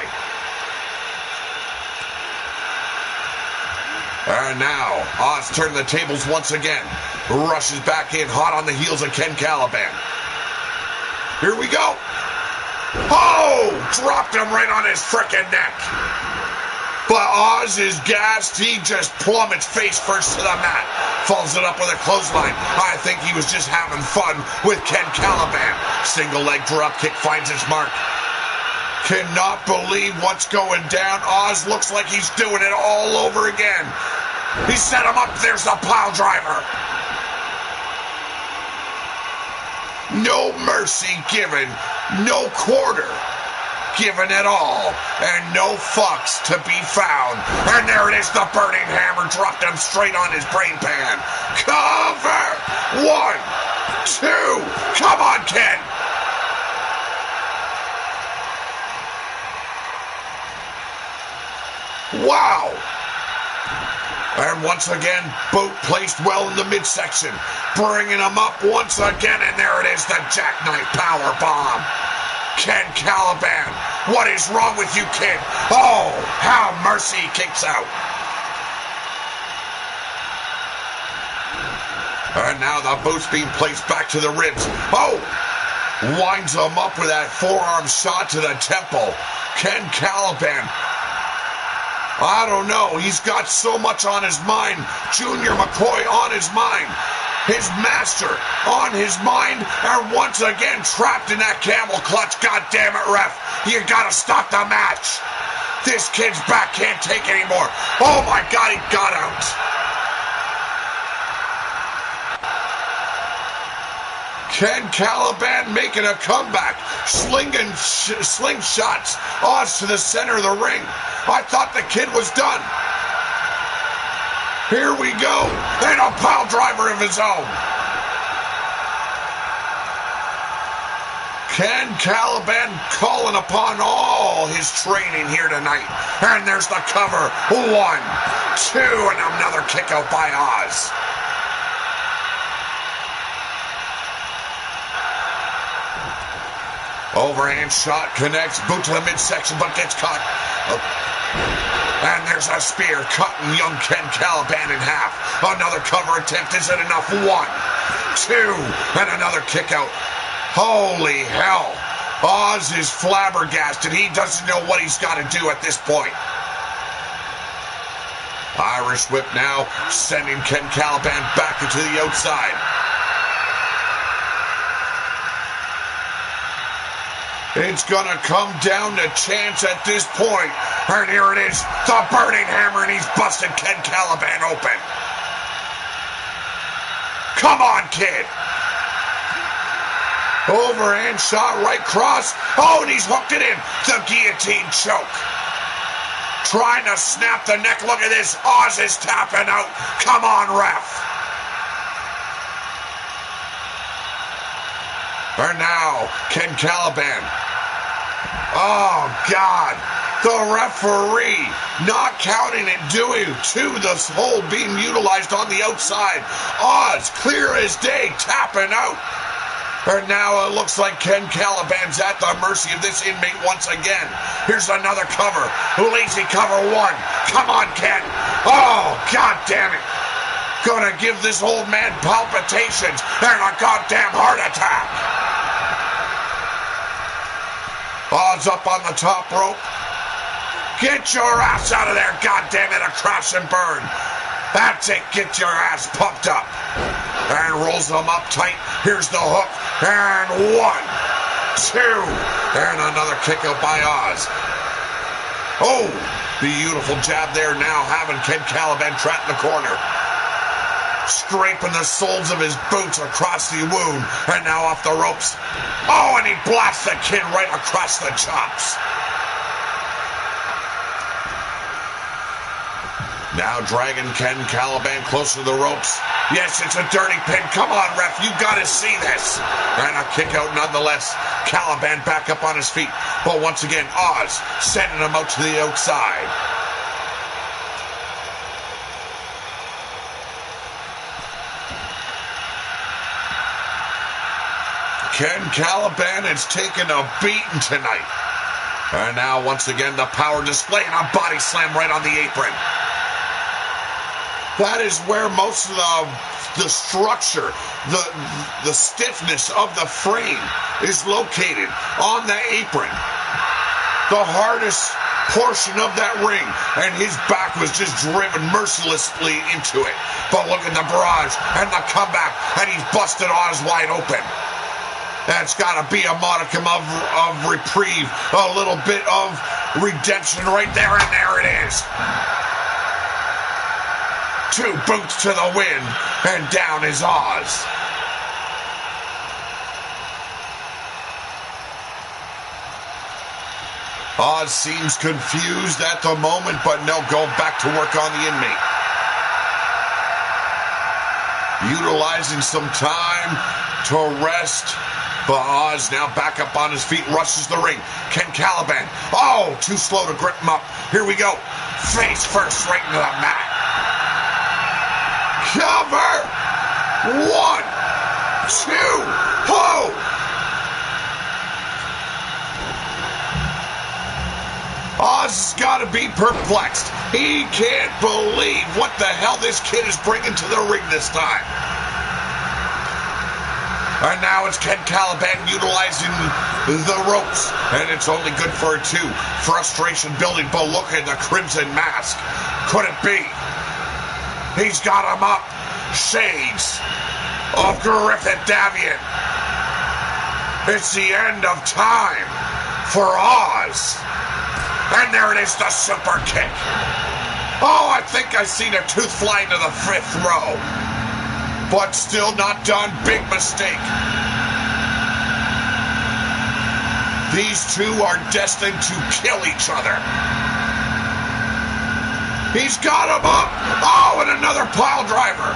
And now, Oz turning the tables once again. Rushes back in, hot on the heels of Ken Caliban. Here we go. Oh! Dropped him right on his frickin' neck. But Oz is gassed. He just plummets face first to the mat. Follows it up with a clothesline. I think he was just having fun with Ken Caliban. Single leg drop kick finds its mark. Cannot believe what's going down. Oz looks like he's doing it all over again. He set him up. There's the pile driver. No mercy given. No quarter given at all, and no fucks to be found. And there it is, the burning hammer dropped him straight on his brain pan. Cover! 1, 2, come on, Ken! Wow! And once again, boot placed well in the midsection, bringing him up once again, and there it is, the jackknife power bomb. Ken Caliban, what is wrong with you, kid? Oh, how mercy kicks out. And now the boot's being placed back to the ribs. Oh, winds him up with that forearm shot to the temple. Ken Caliban, I don't know, he's got so much on his mind. Junior McCoy on his mind. His master on his mind, and once again trapped in that camel clutch. God damn it, ref. You gotta stop the match. This kid's back can't take anymore. Oh my God, he got out. Ken Caliban making a comeback, slinging slingshots Oz to the center of the ring. I thought the kid was done. Here we go, and a pile driver of his own. Ken Caliban calling upon all his training here tonight. And there's the cover. 1, 2, and another kick out by Oz. Overhand shot connects, boot to the midsection, but gets caught. And there's a spear cutting young Ken Caliban in half. Another cover attempt isn't enough. 1, 2, and another kick out. Holy hell. Oz is flabbergasted. He doesn't know what he's got to do at this point. Irish whip now, sending Ken Caliban back into the outside. It's gonna come down to chance at this point. And here it is, the burning hammer, and he's busted Ken Caliban open. Come on, kid. Overhand shot, right cross. Oh, and he's hooked it in. The guillotine choke. Trying to snap the neck. Look at this. Oz is tapping out. Come on, ref. And now, Ken Caliban. Oh, God. The referee not counting it due to this hole being utilized on the outside. Oz, clear as day, tapping out. And now it looks like Ken Caliban's at the mercy of this inmate once again. Here's another cover. Lazy cover 1. Come on, Ken. Oh, God damn it. Gonna give this old man palpitations and a goddamn heart attack. Oz up on the top rope. Get your ass out of there, goddammit, a crash and burn. That's it, get your ass pumped up. And rolls them up tight. Here's the hook. And 1, 2. And another kick out by Oz. Oh, beautiful jab there now, having Ken Caliban trapped in the corner. Scraping the soles of his boots across the wound. And now off the ropes. Oh, and he blasts the kid right across the chops. Now dragging Ken Caliban closer to the ropes. Yes, it's a dirty pin. Come on, ref. You got to see this. And a kick out nonetheless. Caliban back up on his feet. But once again, Oz sending him out to the outside. Ken Caliban has taken a beating tonight. And now, once again, the power display and a body slam right on the apron. That is where most of the structure, the stiffness of the frame is located, on the apron. The hardest portion of that ring, and his back was just driven mercilessly into it. But look at the barrage and the comeback, and he's busted Oz wide open. That's got to be a modicum of reprieve, a little bit of redemption right there, and there it is. 2 boots to the wind, and down is Oz. Oz seems confused at the moment, but no, go back to work on the inmate. Utilizing some time to rest, but Oz now back up on his feet, rushes the ring. Ken Caliban, oh, too slow to grip him up. Here we go. Face first right into the mat. Cover! 1, 2, ho! Oz has got to be perplexed. He can't believe what the hell this kid is bringing to the ring this time. And now it's Ken Caliban utilizing the ropes, and it's only good for 2. Frustration building, but look at the crimson mask. Could it be? He's got him up. Shades of Griffith Davian. It's the end of time for Oz. And there it is, the super kick. Oh, I think I seen a tooth fly into the 5th row. But still not done. Big mistake. These two are destined to kill each other. He's got him up. Oh, and another pile driver.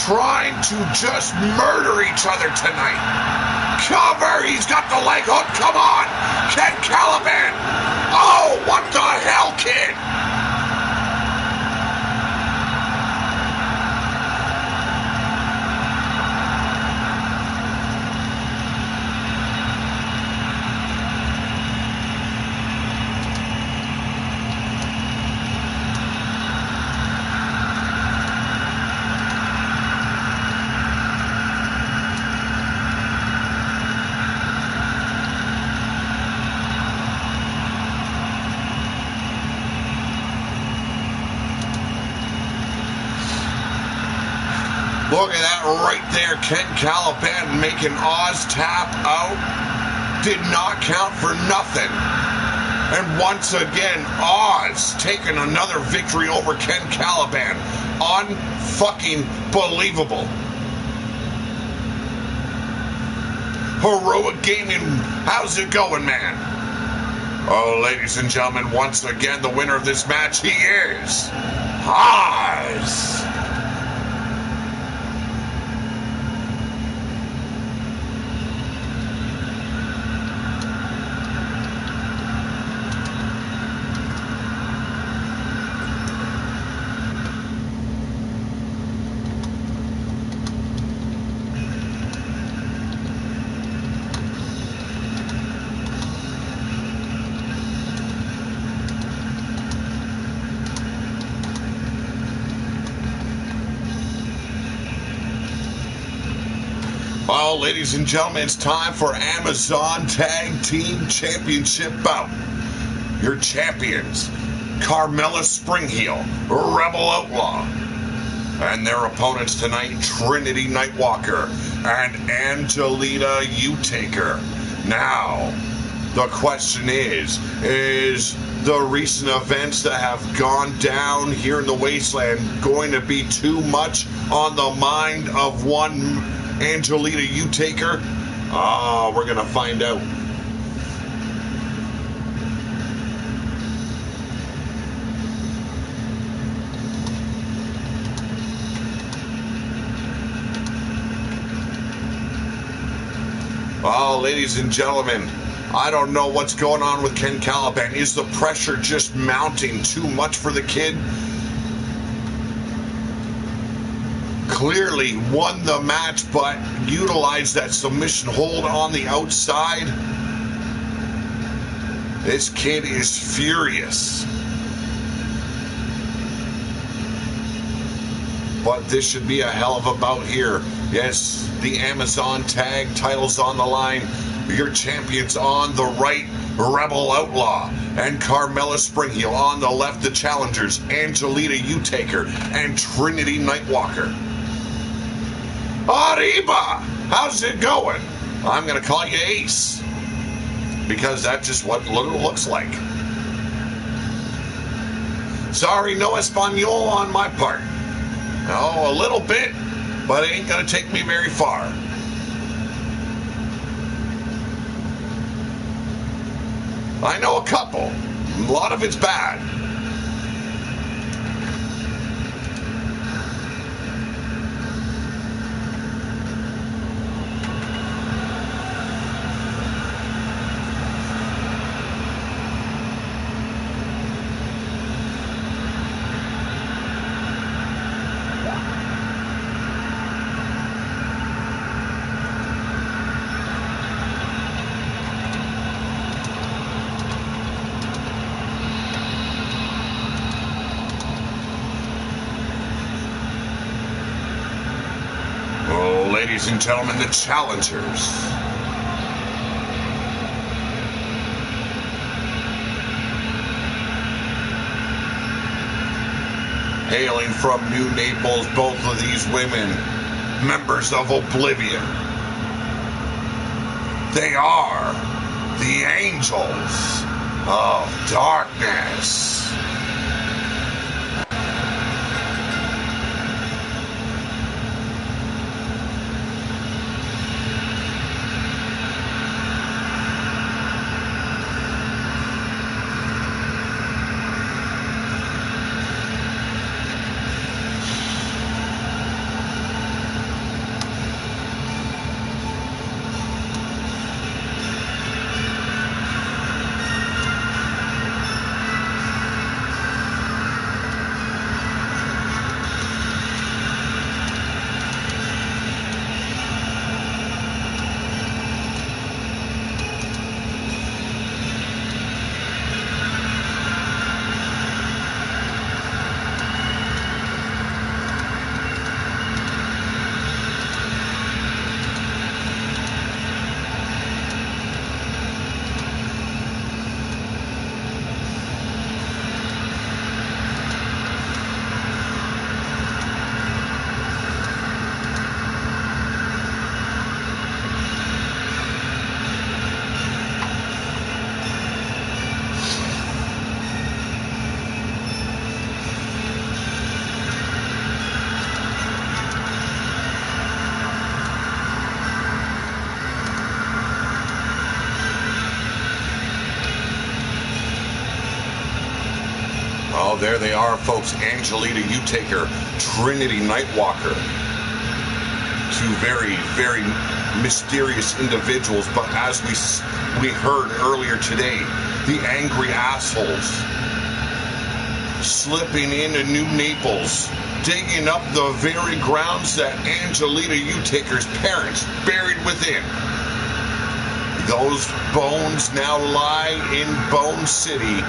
Trying to just murder each other tonight. Cover. He's got the leg hook. Come on. Ken Caliban. Oh, what the hell, kid? Look at that right there. Ken Caliban making Oz tap out. Did not count for nothing. And once again, Oz taking another victory over Ken Caliban. Unfucking believable. Heroic Gaming, how's it going, man? Oh, ladies and gentlemen, once again, the winner of this match, he is Oz. Well, ladies and gentlemen, it's time for Amazon Tag Team Championship bout. Your champions, Carmella Springheel, Rebel Outlaw, and their opponents tonight, Trinity Nightwalker and Angelina Utaker. Now, the question is the recent events that have gone down here in the Wasteland going to be too much on the mind of one Angelina Utaker? We're going to find out. Well, ladies and gentlemen, I don't know what's going on with Ken Caliban. Is the pressure just mounting too much for the kid? Clearly won the match, but utilized that submission hold on the outside. This kid is furious. But this should be a hell of a bout here. Yes, the Amazon tag titles on the line. Your champions on the right, Rebel Outlaw and Carmella Springheel. On the left, the challengers, Angelita Utaker and Trinity Nightwalker. Arriba! How's it going? I'm going to call you Ace, because that's just what it looks like. Sorry, no Espanol on my part. No, a little bit, but it ain't going to take me very far. I know a couple. A lot of it's bad. Ladies and gentlemen, the challengers. Hailing from New Naples, both of these women, members of Oblivion. They are the Angels of Darkness. Oh, there they are, folks. Angelita Utaker, Trinity Nightwalker. Two very, very mysterious individuals, but as we heard earlier today, the angry assholes slipping into New Naples, digging up the very grounds that Angelita Utaker's parents buried within. Those bones now lie in Bone City.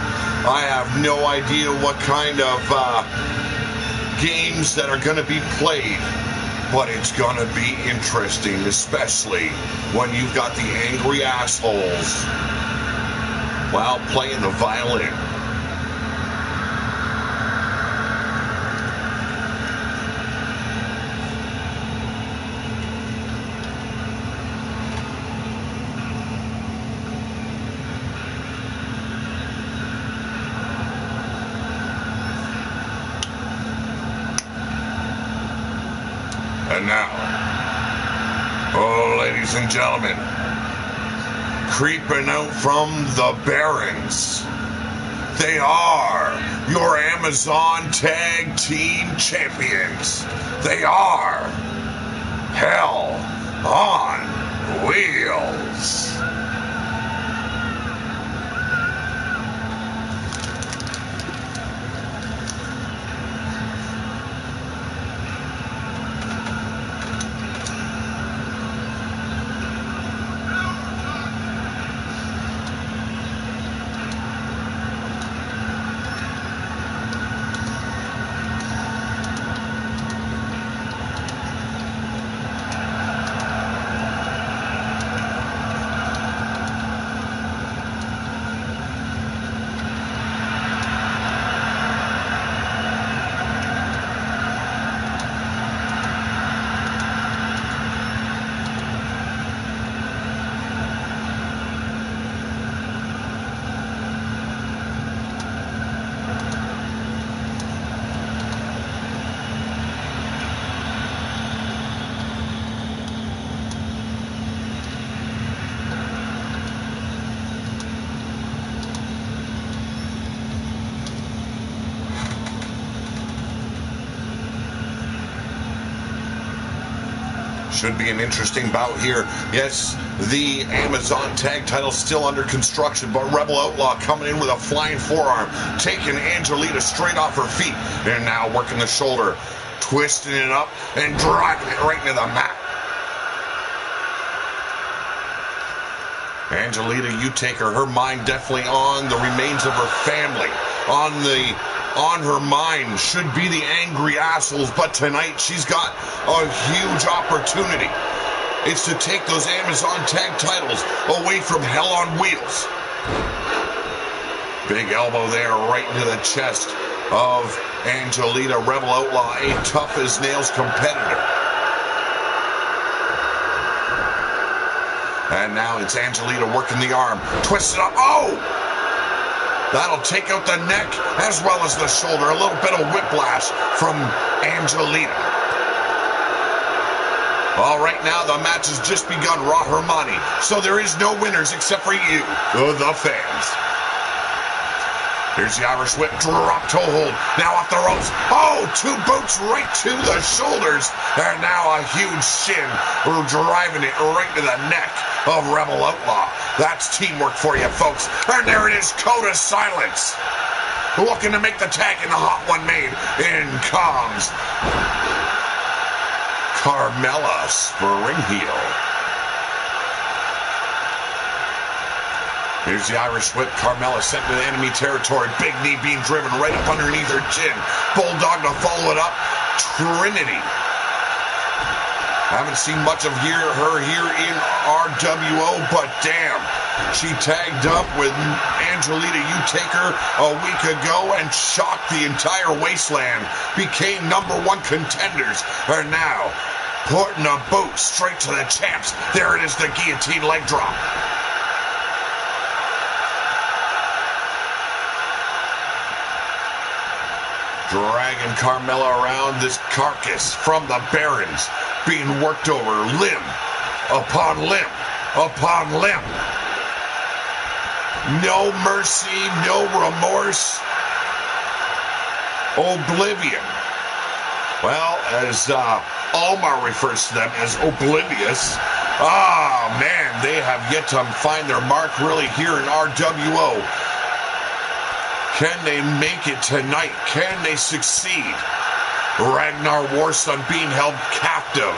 I have no idea what kind of games that are going to be played, but it's going to be interesting, especially when you've got the angry assholes while playing the violin. And now, oh, ladies and gentlemen, creeping out from the Barons, they are your Amazon Tag Team Champions. They are Hell on wheels. Should be an interesting bout here. Yes, the Amazon tag title still under construction, but Rebel Outlaw coming in with a flying forearm, taking Angelita straight off her feet, and now working the shoulder, twisting it up and driving it right into the mat. Angelita, you take her mind definitely on the remains of her family, on her mind should be the angry assholes, but tonight she's got a huge opportunity. It's to take those Amazon tag titles away from Hell on Wheels. Big elbow there right into the chest of Angelita. Rebel Outlaw, a tough as nails competitor. And now it's Angelita working the arm, twists it up. Oh! That'll take out the neck as well as the shoulder. A little bit of whiplash from Angelita. All right, now the match has just begun, Raw Hermione. So there is no winners except for you, the fans. Here's the Irish whip, drop toe hold. Now off the ropes. Oh, two boots right to the shoulders. And now a huge shin, driving it right to the neck of Rebel Outlaw. That's teamwork for you, folks. And there it is, Code of Silence. Looking to make the tag, and the hot one made. In comes Carmella Springheel. Here's the Irish whip. Carmella sent to the enemy territory. Big knee being driven right up underneath her chin. Bulldog to follow it up. Trinity. Haven't seen much of her here in RWO, but damn, she tagged up with Angelita Utaker a week ago and shocked the entire wasteland. Became #1 contenders. Are now putting a boot straight to the champs. There it is, the guillotine leg drop. Dragging Carmella around this carcass from the Barons, being worked over limb upon limb upon limb. No mercy, no remorse. Oblivion. Well, as Almar refers to them as oblivious. Ah, man, they have yet to find their mark really here in RWO. Can they make it tonight? Can they succeed? Ragnar Warson being held captive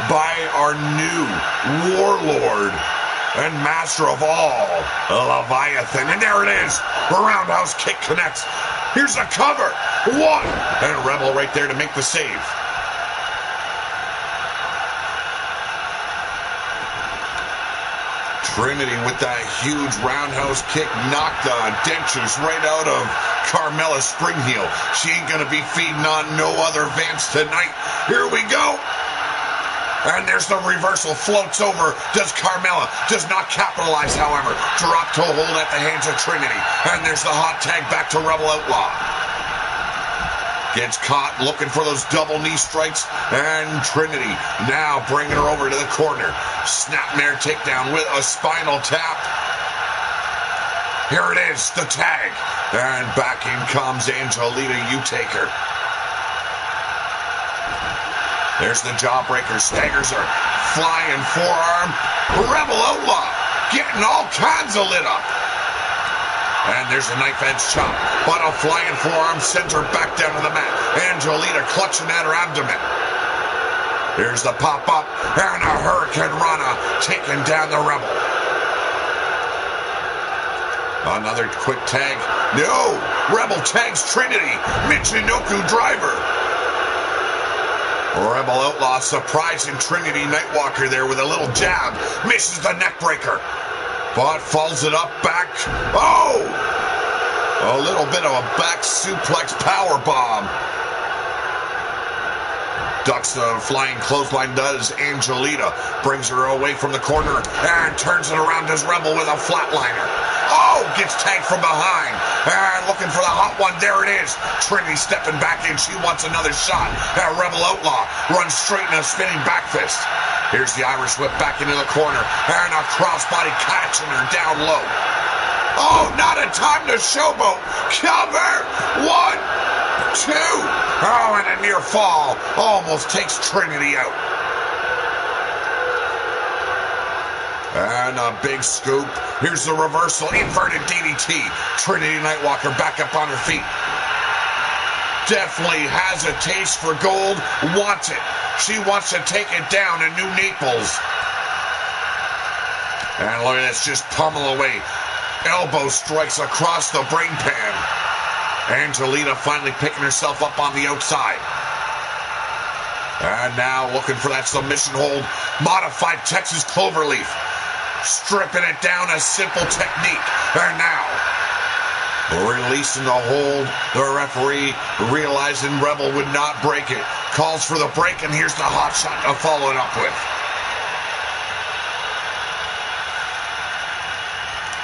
by our new warlord and master of all, Leviathan. And there it is. The roundhouse kick connects. Here's a cover. One. And Rebel right there to make the save. Trinity with that huge roundhouse kick knocked the dentures right out of Carmella Springheel. She ain't gonna be feeding on no other Vance tonight. Here we go. And there's the reversal, floats over. Carmella does not capitalize, however. Drop toe hold at the hands of Trinity. And there's the hot tag back to Rebel Outlaw. Gets caught looking for those double knee strikes. And Trinity now bringing her over to the corner. Snapmare takedown with a spinal tap. Here it is, the tag. And back in comes Angelita Utaker. There's the jawbreaker, staggers her, flying forearm. Rebel Outlaw getting all kinds of lit up. And there's a knife edge chop, but a flying forearm sends her back down to the mat. Angelita clutching at her abdomen. Here's the pop-up, and a Hurricane Rana taking down the Rebel. Another quick tag. No! Rebel tags Trinity. Michinoku driver. Rebel Outlaw surprising Trinity Nightwalker there with a little jab. Misses the neckbreaker. But follows it up back. Oh! A little bit of a back suplex power bomb. Ducks the flying clothesline does Angelita. Brings her away from the corner and turns it around as Rebel with a flatliner. Oh, gets tagged from behind. And looking for the hot one. There it is. Trinity stepping back in. She wants another shot. And Rebel Outlaw runs straight in a spinning back fist. Here's the Irish whip back into the corner. And a crossbody catching her down low. Oh, not a time to showboat. Cover. 1, 2. Oh, and a near fall. Almost takes Trinity out. And a big scoop. Here's the reversal. Inverted DDT. Trinity Nightwalker back up on her feet. Definitely has a taste for gold. Wants it. She wants to take it down in New Naples. And look at this. Just pummel away. Elbow strikes across the brain pan. Angelita finally picking herself up on the outside. And now looking for that submission hold. Modified Texas Cloverleaf. Stripping it down, a simple technique. And now, releasing the hold. The referee, realizing Rebel would not break it, calls for the break, and here's the hot shot to follow it up with.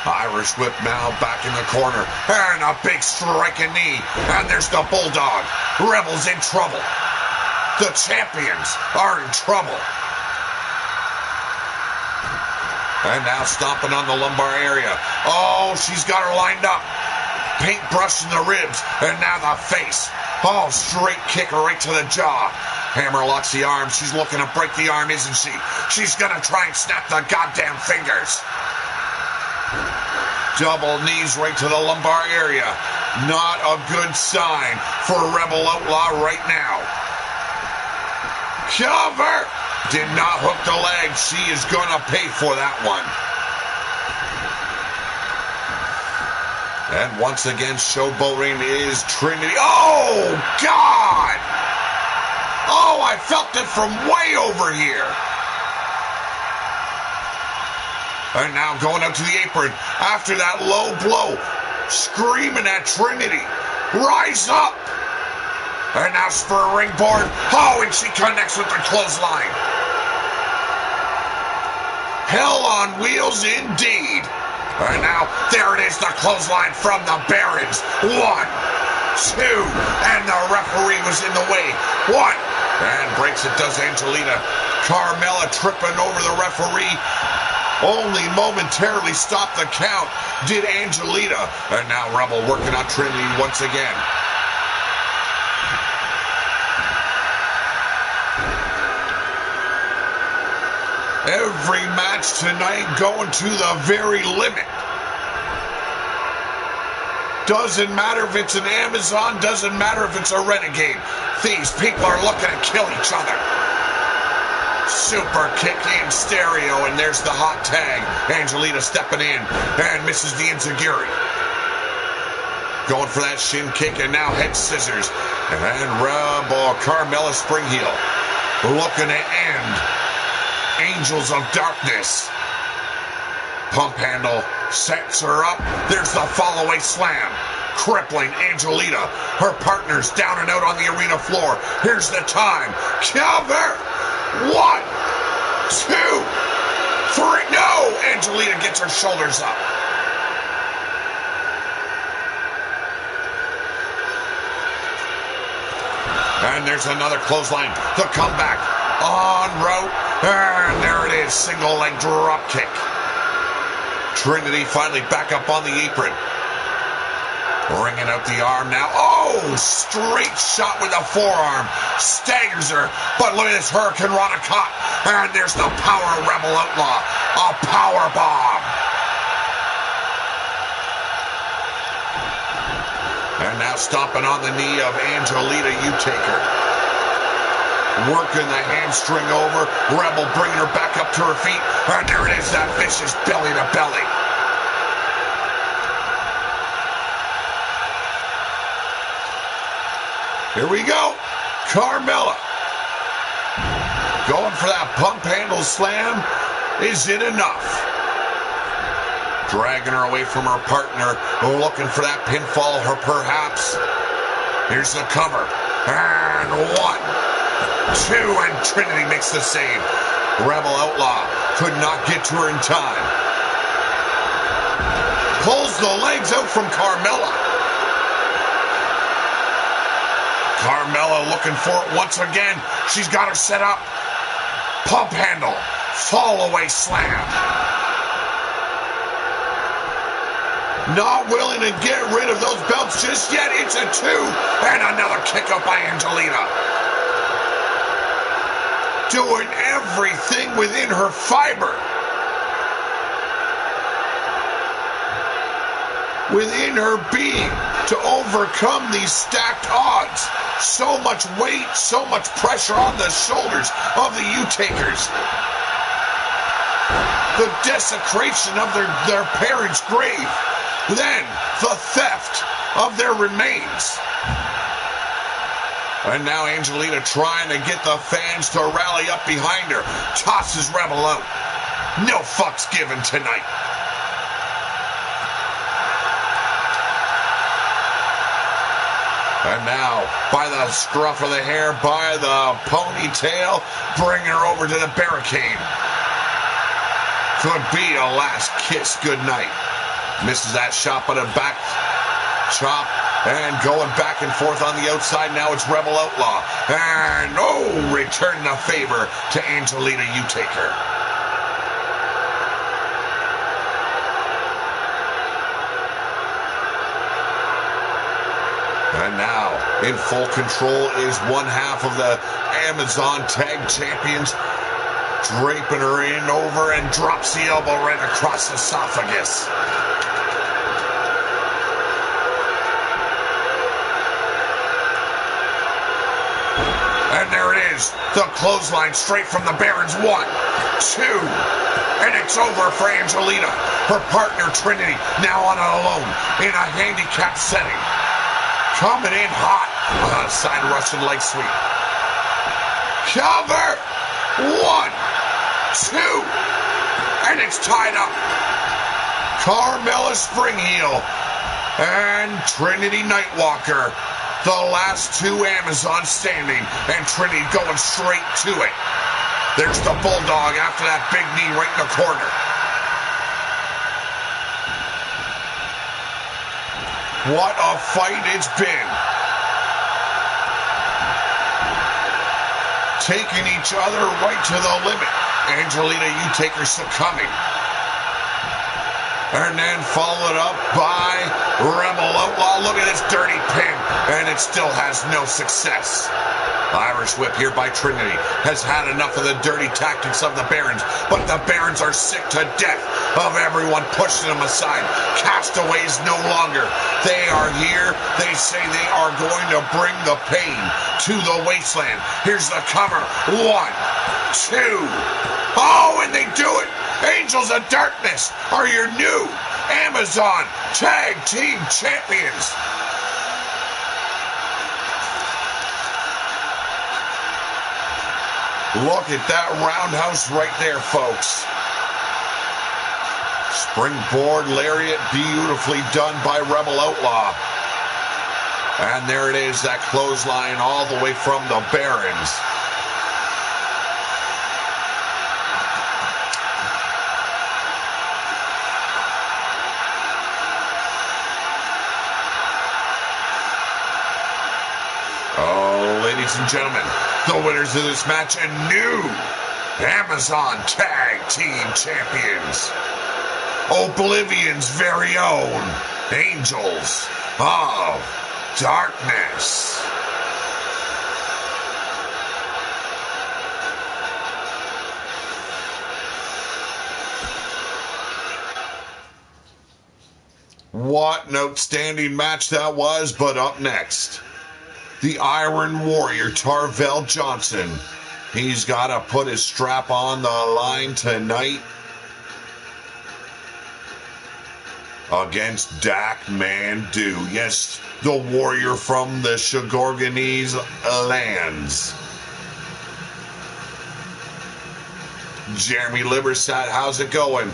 Irish whip now back in the corner. And a big striking knee. And there's the Bulldog. Rebel's in trouble. The champions are in trouble. And now stomping on the lumbar area. Oh, she's got her lined up. Paintbrush in the ribs. And now the face. Oh, straight kick right to the jaw. Hammer locks the arm. She's looking to break the arm, isn't she? She's going to try and snap the goddamn fingers. Double knees right to the lumbar area. Not a good sign for Rebel Outlaw right now. Cover! Did not hook the leg. She is going to pay for that one. And once again, showboating is Trinity. Oh, God! Oh, I felt it from way over here. And now going up to the apron after that low blow. Screaming at Trinity. Rise up! And now spur ringboard. Oh, and she connects with the clothesline. Hell on wheels indeed. And now, there it is, the clothesline from the Barons. 1, 2, and the referee was in the way. 1, and breaks it, does Angelita. Carmella tripping over the referee. Only momentarily stopped the count, did Angelita. And now Rebel working on Trinity once again. Every match tonight going to the very limit. Doesn't matter if it's an Amazon, doesn't matter if it's a Renegade. These people are looking to kill each other. Super kick in stereo, and there's the hot tag. Angelita stepping in and misses the enziguri. Going for that shin kick, and now head scissors. And Rebel Carmella spring heel. Looking to end Angels of Darkness. Pump handle sets her up. There's the follow-away slam. Crippling Angelita. Her partner's down and out on the arena floor. Here's the time. Cover. 1, 2, 3. No! Angelita gets her shoulders up. And there's another clothesline. The comeback. En route. And there it is. Single leg drop kick. Trinity finally back up on the apron. Bringing out the arm now. Oh! straight shot with the forearm. Staggers her, but look at this Hurricane Rana caught. And there's the power of Rebel Outlaw. A power bomb. And now stomping on the knee of Angelita Utaker. Working the hamstring over. Rebel bringing her back up to her feet. And there it is, that vicious belly to belly. Here we go. Carmella. Going for that pump handle slam. Is it enough? Dragging her away from her partner. Looking for that pinfall, or perhaps. Here's the cover. And 1, 2, and Trinity makes the save. Rebel Outlaw could not get to her in time. Pulls the legs out from Carmella. Carmella looking for it once again. She's got her set up. Pump handle. Fall away slam. Not willing to get rid of those belts just yet. It's a 2. And another kick up by Angelita. Doing everything within her fiber. Within her being to overcome these stacked odds. So much weight, so much pressure on the shoulders of the Utakers. The desecration of their parents' grave. Then the theft of their remains. And now Angelita trying to get the fans to rally up behind her. Tosses Rebel out. No fucks given tonight. And now, by the scruff of the hair, by the ponytail, bring her over to the barricade. Could be a last kiss goodnight. Misses that shot, but a back chop. And going back and forth on the outside. Now it's Rebel Outlaw. And, return the favor to Angelita Utaker. And now, in full control is one half of the Amazon Tag Champions. Draping her in over and drops the elbow right across the esophagus. And there it is. The clothesline straight from the Barons. 1, 2. And it's over for Angelita. Her partner Trinity now on it alone in a handicap setting. Coming in hot. Side Russian leg sweep. Cover. 1, 2. And it's tied up. Carmella spring heel. And Trinity Nightwalker. The last 2 Amazons standing. And Trinity going straight to it. There's the Bulldog after that big knee right in the corner. What a fight it's been. Taking each other right to the limit. Angelita Utaker succumbing. And then followed up by Rebel Outlaw. Look at this dirty pin. And it still has no success. Irish whip here by Trinity has had enough of the dirty tactics of the Barons, but the Barons are sick to death of everyone pushing them aside. Castaways no longer. They are here. They say they are going to bring the pain to the wasteland. Here's the cover. 1, 2. Oh, and they do it. Angels of Darkness are your new Amazon Tag Team Champions. Look at that roundhouse right there, folks. Springboard lariat, beautifully done by Rebel Outlaw. And there it is, that clothesline all the way from the Barons. Ladies and gentlemen, the winners of this match and new Amazon Tag Team Champions, Oblivion's very own Angels of Darkness. What an outstanding match that was, but up next, the Iron Warrior, Tarvell Johnson. He's got to put his strap on the line tonight against Dak Mandu. Yes, the warrior from the Shigorganese lands. Jeremy Libersat, how's it going?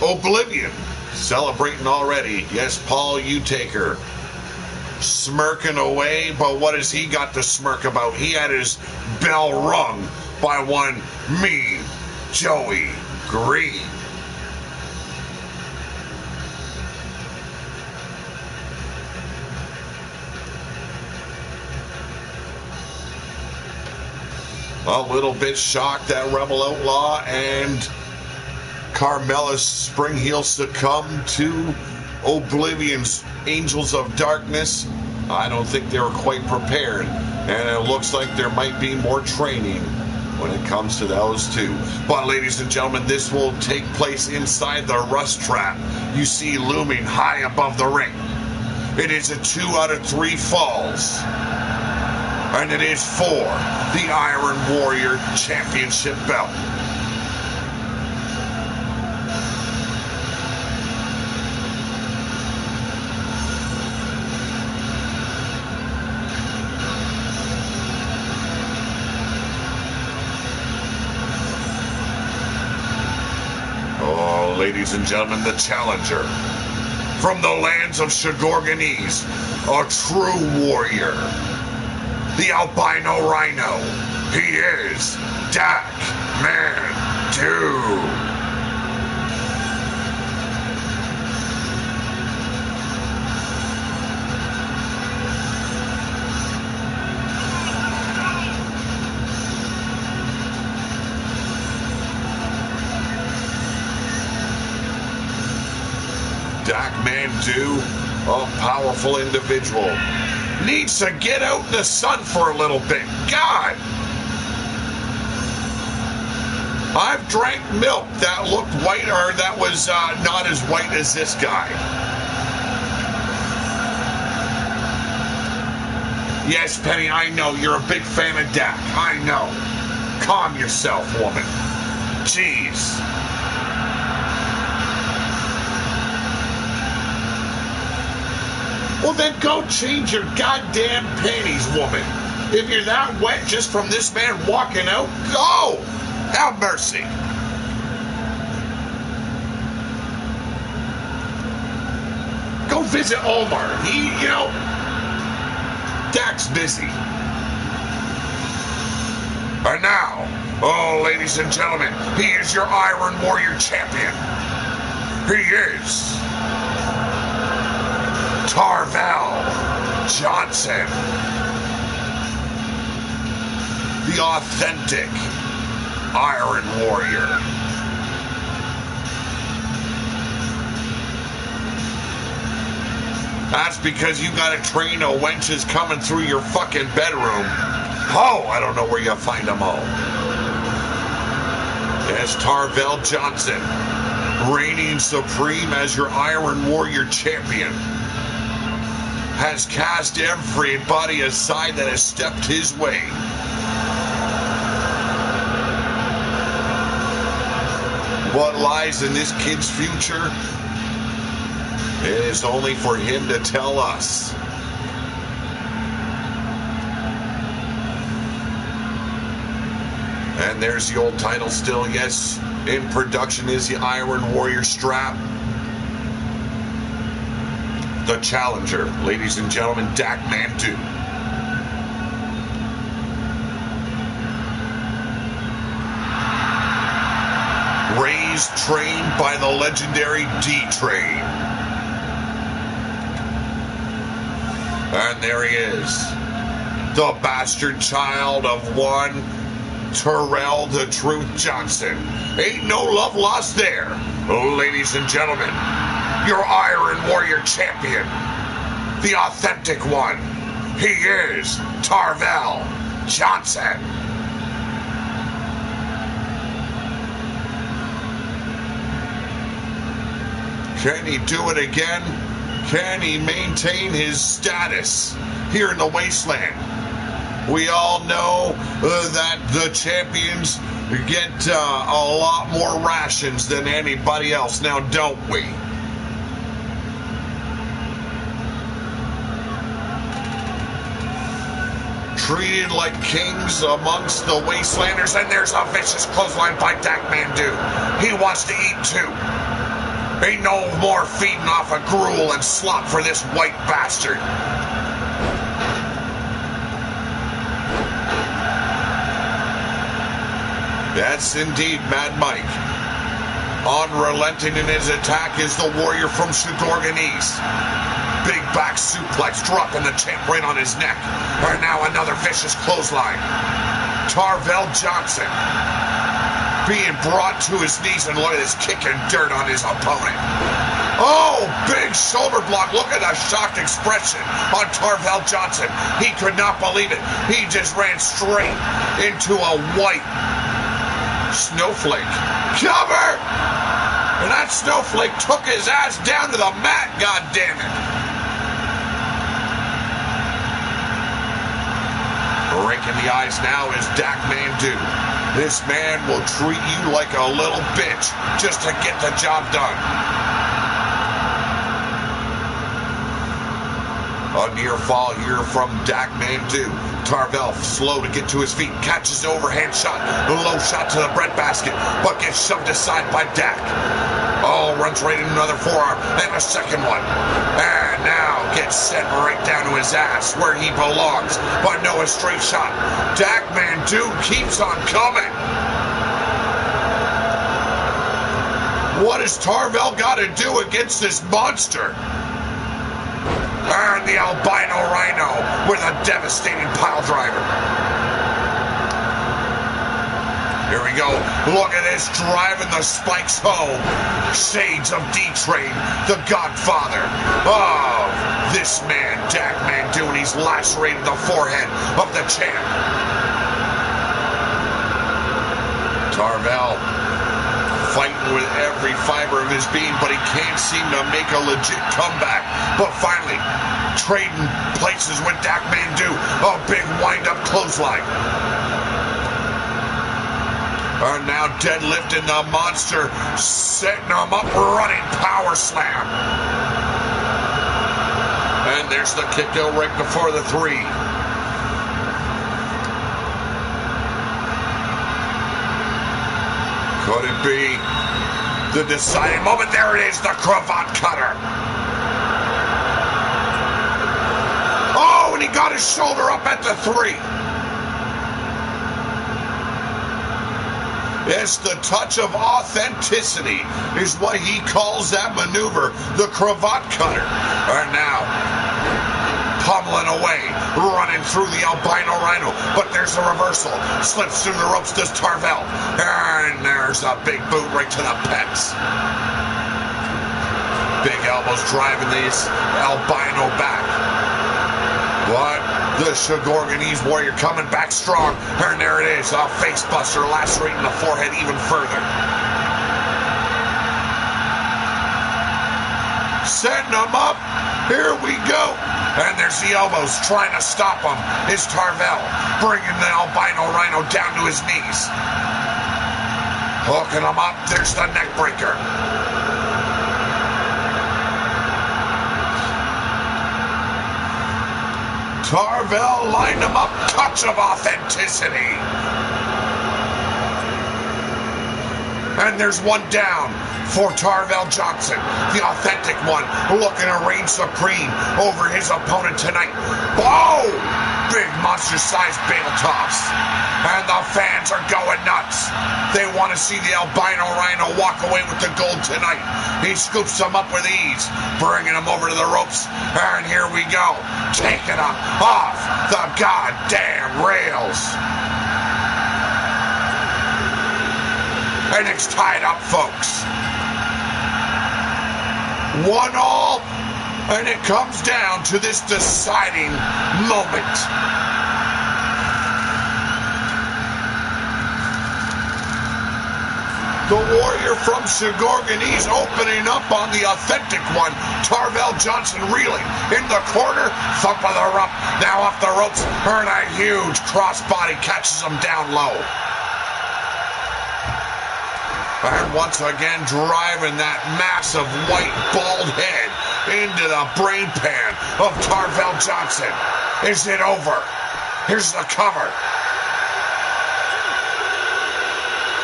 Oblivion. Celebrating already. Yes, Paul Utaker. Smirking away, but what has he got to smirk about? He had his bell rung by one mean Joey Green. A little bit shocked that Rebel Outlaw and Carmella Springheel succumb to Oblivion's Angels of Darkness. I don't think they were quite prepared, and it looks like there might be more training when it comes to those two. But ladies and gentlemen, this will take place inside the Rust Trap you see looming high above the ring. It is a 2 out of 3 falls, and it is for the Iron Warrior Championship belt. Ladies and gentlemen, the challenger from the lands of Shigorganese, a true warrior, the albino rhino. He is Dak Mandu. Dak Mandu, a powerful individual, needs to get out in the sun for a little bit. God! I've drank milk that looked white, or that was not as white as this guy. Yes, Penny, I know. You're a big fan of Dak. I know. Calm yourself, woman. Jeez. Well, then go change your goddamn panties, woman. If you're that wet just from this man walking out, go! Have mercy. Go visit Omar. Dak's busy. And now, ladies and gentlemen, he is your Iron Warrior champion. He is Tarvell Johnson, the authentic Iron Warrior. That's because you got a train of wenches coming through your fucking bedroom. Oh, I don't know where you find them all. Yes, Tarvell Johnson, reigning supreme as your Iron Warrior champion, has cast everybody aside that has stepped his way. What lies in this kid's future? It is only for him to tell us. And there's the old title still. Yes, in production is the Iron Warrior strap. The challenger, ladies and gentlemen, Dak Mandu. Raised, trained by the legendary D-Train. And there he is. The bastard child of one Terrell the Truth Johnson. Ain't no love lost there. Ladies and gentlemen, your Iron Warrior champion, the authentic one. He is Tarvel Johnson. Can he do it again? Can he maintain his status here in the Wasteland? We all know that the champions get a lot more rations than anybody else, now don't we? Treated like kings amongst the Wastelanders, and there's a vicious clothesline by Dak Mandu. He wants to eat too. Ain't no more feeding off of gruel and slop for this white bastard. That's indeed Mad Mike. Unrelenting in his attack is the warrior from Shadorganese. Big back suplex, dropping the champ right on his neck. And now another vicious clothesline. Tarvel Johnson being brought to his knees, and look at this, kicking dirt on his opponent. Oh, big shoulder block. Look at the shocked expression on Tarvel Johnson. He could not believe it. He just ran straight into a white snowflake. Cover! And that snowflake took his ass down to the mat, goddammit. Breaking the ice now is Dak Mandu. This man will treat you like a little bitch just to get the job done. A near fall here from Dak Mandu. Tarvel slow to get to his feet, catches the overhand shot, a low shot to the breadbasket, but gets shoved aside by Dak. Oh, runs right into another forearm, and a second one. And now gets sent right down to his ass where he belongs, but no, a straight shot. Dak Mandu keeps on coming. What has Tarvel got to do against this monster? And the albino rhino with a devastating pile driver. Here we go. Look at this, driving the spikes home. Shades of D-Train, the godfather of this man, Dak Mandu, and he's lacerated the forehead of the champ. Tarvel fighting with every fiber of his being, but he can't seem to make a legit comeback. But finally, trading places with Dak Mandu. A big wind-up clothesline. And now deadlifting the monster, setting him up, running power slam. And there's the kick out right before the 3. Could it be the deciding moment? There it is, the cravat cutter. Oh, and he got his shoulder up at the 3. Yes, the touch of authenticity is what he calls that maneuver, the cravat cutter. And now, pummeling away, running through the albino rhino, but there's a reversal. Slips through the ropes, does Tarvel. And there's a big boot right to the pecs. Big elbows driving this albino back. What? The Shadorganese warrior coming back strong. And there it is, a face buster lacerating the forehead even further. Setting him up. Here we go. And there's the elbows trying to stop him. Is Tarvel bringing the albino rhino down to his knees. Hooking him up. There's the neck breaker. Tarvel lined him up. Touch of authenticity. And there's one down for Tarvel Johnson, the authentic one, looking to reign supreme over his opponent tonight. Oh! big monster-sized bagel toss. And the fans are going nuts. They want to see the albino rhino walk away with the gold tonight. He scoops them up with ease, bringing them over to the ropes. And here we go, taking them off the goddamn rails. And it's tied up, folks. 1-1, and it comes down to this deciding moment. The Warrior from Shigorganese opening up on the authentic one. Tarvell Johnson reeling in the corner. Thump of the rump. Now off the ropes. And a huge crossbody catches him down low. And once again driving that massive white bald head into the brain pan of Tarvell Johnson. Is it over? Here's the cover.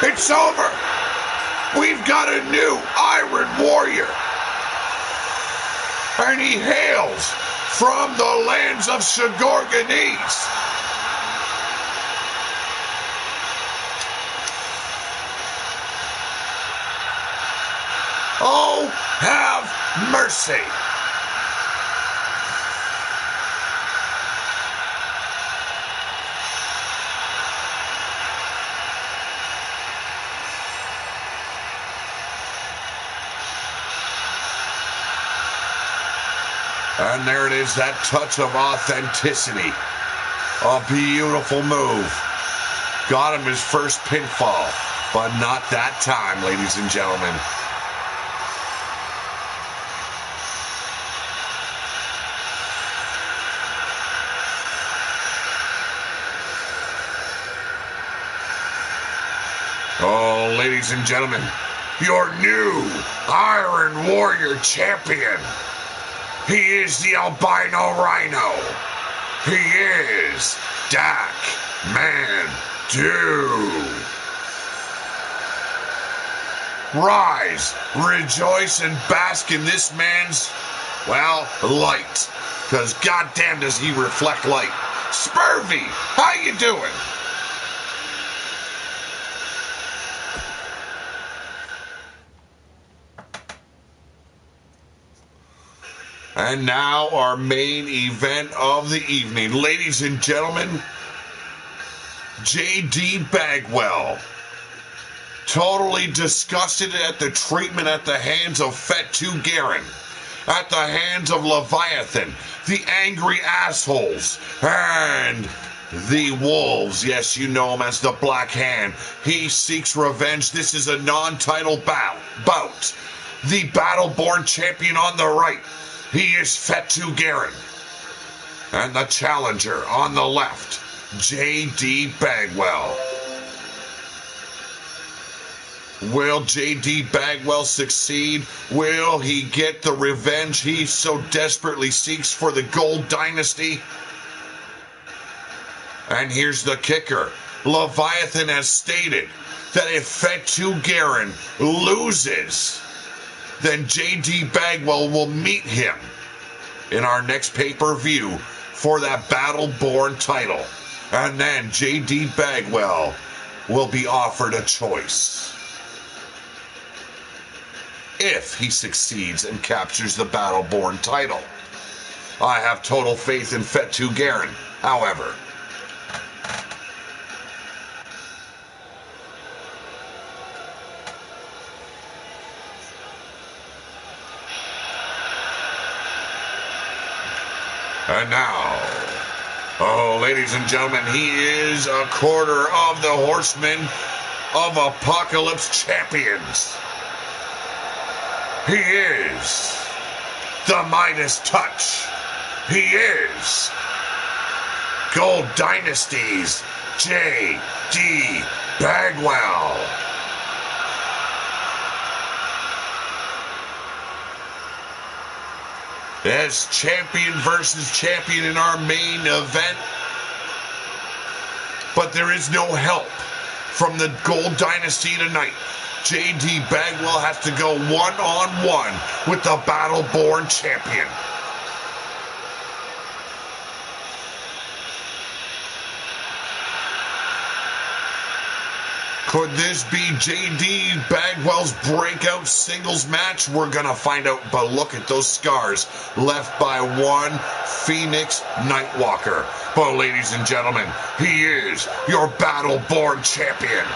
It's over. We've got a new Iron Warrior. And he hails from the lands of Shigorganese. Oh, have mercy. And there it is, that touch of authenticity. A beautiful move. Got him his first pinfall, but not that time, ladies and gentlemen. Oh, ladies and gentlemen, your new Iron Warrior champion. He is the albino rhino. He is Dak Man-Do. Rise, rejoice, and bask in this man's, well, light. Because goddamn does he reflect light. Spurvy, how you doing? And now our main event of the evening. Ladies and gentlemen, J.D. Bagwell. Totally disgusted at the treatment at the hands of Fatu Garin. At the hands of Leviathan. The angry assholes. And the Wolves. Yes, you know him as the Black Hand. He seeks revenge. This is a non-title bout. The Battleborn champion on the right. He is Fatu Garin. And the challenger on the left, J.D. Bagwell. Will J.D. Bagwell succeed? Will he get the revenge he so desperately seeks for the Gold Dynasty? And here's the kicker. Leviathan has stated that if Fatu Garin loses, then J.D. Bagwell will meet him in our next pay-per-view for that Battleborn title. And then J.D. Bagwell will be offered a choice. If he succeeds and captures the Battleborn title. I have total faith in Fatu Garin, however. And now, oh, ladies and gentlemen, he is a quarter of the Horsemen of Apocalypse champions. He is the Midas Touch. He is Gold Dynasty's J.D. Bagwell. As champion versus champion in our main event. But there is no help from the Gold Dynasty tonight. J.D. Bagwell has to go one-on-one with the Battleborn champion. Could this be JD Bagwell's breakout singles match? We're going to find out, but look at those scars left by one Phoenix Nightwalker. But ladies and gentlemen, he is your Battle-born champion.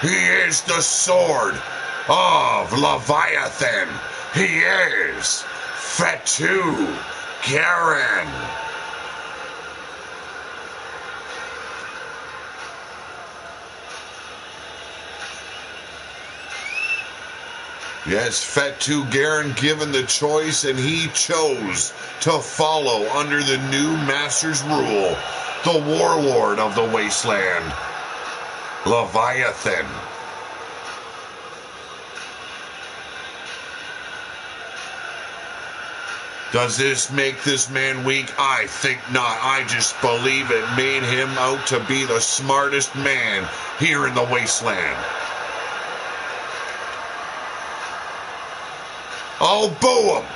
He is the sword of Leviathan. He is Fatu Garen. Yes, Fatu Garen given the choice, and he chose to follow under the new Master's rule, the warlord of the wasteland, Leviathan. Does this make this man weak? I think not. I just believe it made him out to be the smartest man here in the wasteland. Oh, boo 'em.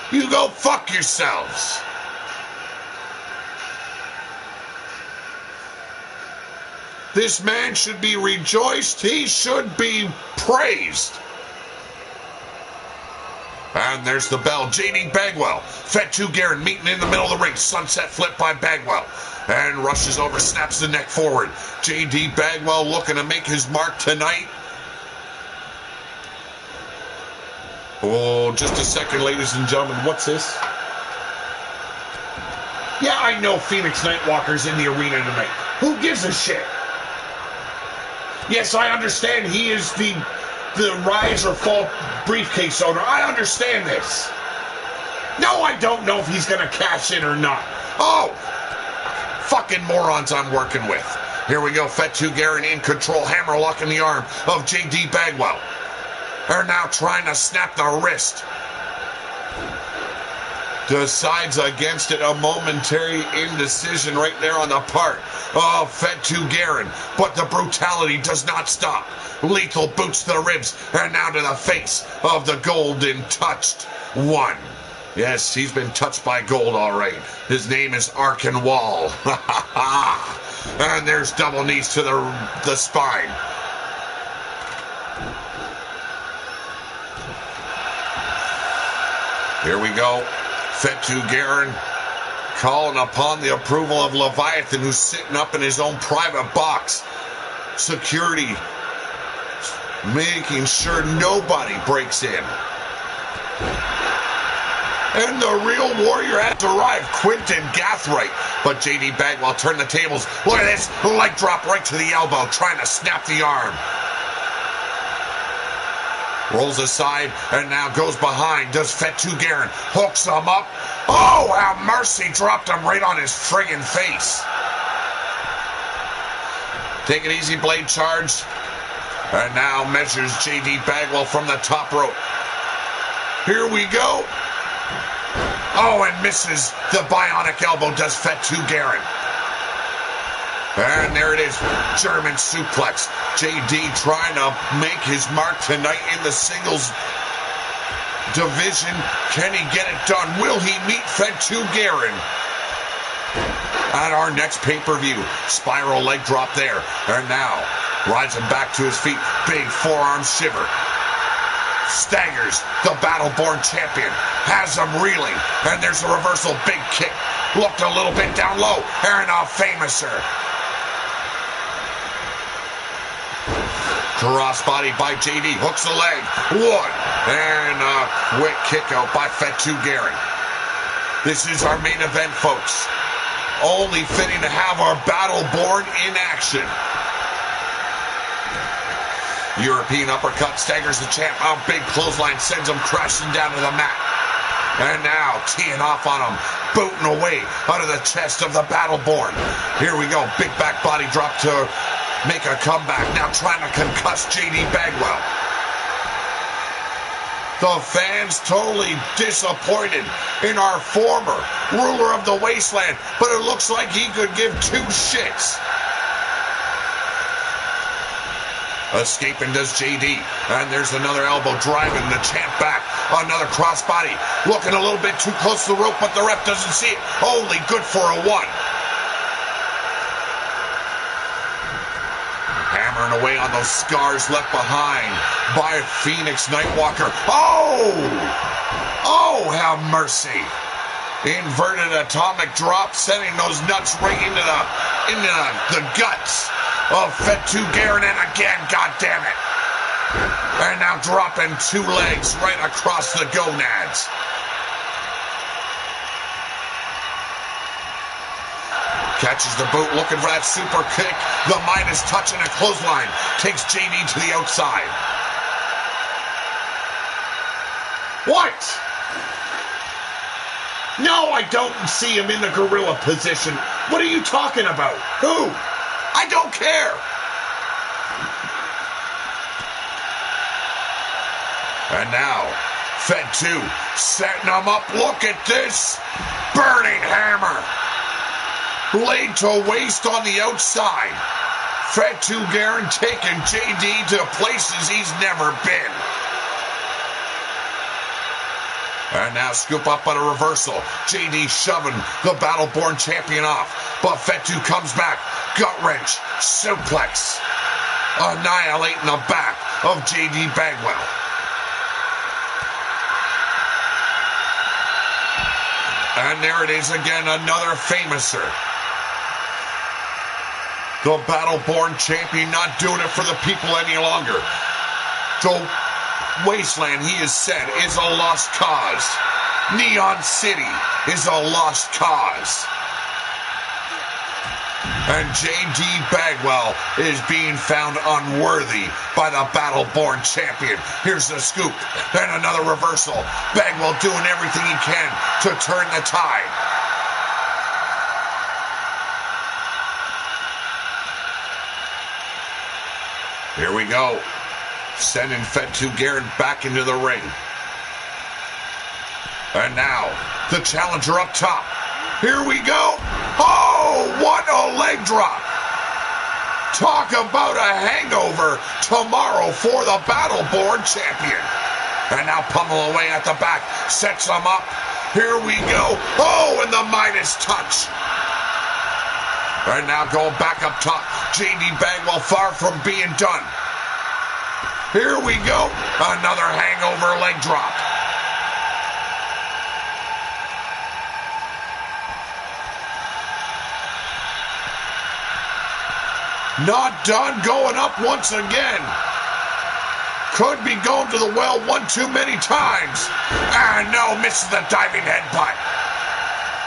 You go fuck yourselves. This man should be rejoiced. He should be praised. And there's the bell. JD Bagwell. Fatu Garen meeting in the middle of the ring. Sunset flip by Bagwell. And rushes over, snaps the neck forward. JD Bagwell looking to make his mark tonight. Oh, just a second, ladies and gentlemen. What's this? Yeah, I know Phoenix Nightwalker's in the arena tonight. Who gives a shit? Yes, I understand he is the rise or fall briefcase owner. I understand this. No, I don't know if he's going to cash in or not. Oh, fucking morons I'm working with. Here we go. Fatu Garen in control. Hammer locking the arm of JD Bagwell. They're now trying to snap the wrist. Decides against it. A momentary indecision right there on the part of Fatu Garen. But the brutality does not stop. Lethal boots to the ribs. And now to the face of the golden touched one. Yes, he's been touched by gold all right. His name is Arkenwall. And there's double knees to the spine. Here we go. Fatu Garen calling upon the approval of Leviathan, who's sitting up in his own private box. Security making sure nobody breaks in. And the real warrior had to arrive, Quentin Gathright. But JD Bagwell turned the tables. Look at this. Leg drop right to the elbow, trying to snap the arm. Rolls aside and now goes behind. Does Fatu Garen. Hooks him up. Oh, how mercy dropped him right on his friggin' face. Take it easy, blade charged. And now measures JD Bagwell from the top rope. Here we go. Oh, and misses the bionic elbow, does Fatu Garen. And there it is, German suplex. JD trying to make his mark tonight in the singles division. Can he get it done? Will he meet Fatu Garen at our next pay-per-view? Spiral leg drop there. And now, rides him back to his feet. Big forearm shiver. Staggers the Battle-born champion. Has him reeling. And there's a reversal. Big kick. Looked a little bit down low. And a famouser. Crossbody by JD. Hooks the leg. One. And a quick kick out by Fatu Garen. This is our main event, folks. Only fitting to have our Battle-born in action. European uppercut staggers the champ. A big clothesline sends him crashing down to the mat. And now teeing off on him, booting away out of the chest of the Battle-born. Here we go. Big back body drop to make a comeback. Now trying to concuss JD Bagwell. The fans totally disappointed in our former ruler of the wasteland, but it looks like he could give two shits. Escaping does JD, and there's another elbow driving the champ back. Another crossbody, looking a little bit too close to the rope, but the ref doesn't see it. Only good for a one. Hammering away on those scars left behind by Phoenix Nightwalker. Oh, have mercy. Inverted atomic drop, sending those nuts right into the guts of Fatu Garen, and again, goddammit. And now dropping two legs right across the gonads. Catches the boot, looking for that super kick. The Midas touching a clothesline. Takes JD to the outside. What? No, I don't see him in the gorilla position. What are you talking about? Who? I don't care. And now, Fed2 setting him up. Look at this. Burning hammer. Laid to waste on the outside. Fed2 Garen taking JD to places he's never been. And now scoop up on a reversal. JD shoving the Battleborn champion off. But Fed2 comes back. Gut wrench. Suplex. Annihilating the back of JD Bagwell. And there it is again, another famouser. The Battleborn champion not doing it for the people any longer. The Wasteland, he has said, is a lost cause. Neon City is a lost cause. And JD Bagwell is being found unworthy by the Battleborn champion. Here's the scoop and another reversal. Bagwell doing everything he can to turn the tide. Here we go. Sending Fed2 Garen back into the ring. And now, the challenger up top. Here we go. Oh, what a leg drop. Talk about a hangover tomorrow for the Battleborn champion. And now pummel away at the back. Sets him up. Here we go. Oh, and the Midas touch. And now going back up top. JD Bagwell far from being done. Here we go. Another hangover leg drop. Not done, going up once again. Could be going to the well one too many times. And no, misses the diving headbutt.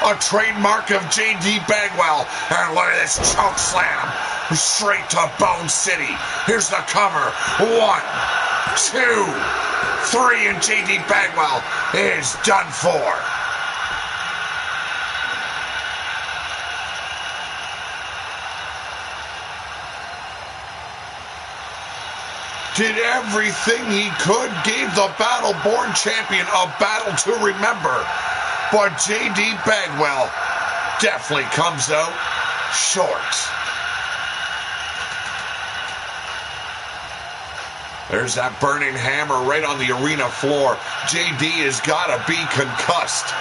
A trademark of JD Bagwell. And look at this choke slam. Straight to Bone City. Here's the cover. 1, 2, 3, and JD Bagwell is done for. Did everything he could, gave the Battleborn champion a battle to remember. But JD Bagwell definitely comes out short. There's that burning hammer right on the arena floor. JD has got to be concussed.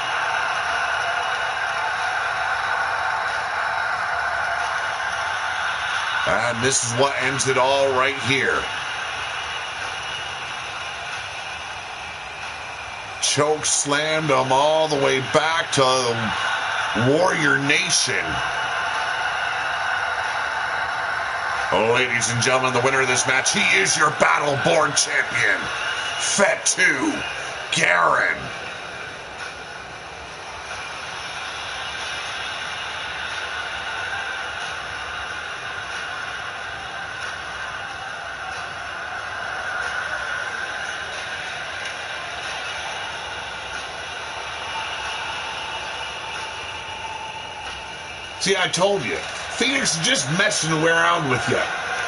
And this is what ends it all right here. Choke slammed him all the way back to Warrior Nation. Oh, ladies and gentlemen, the winner of this match, he is your Battleborn champion, Fed2 Garen. See, I told you. Phoenix is just messing around with you.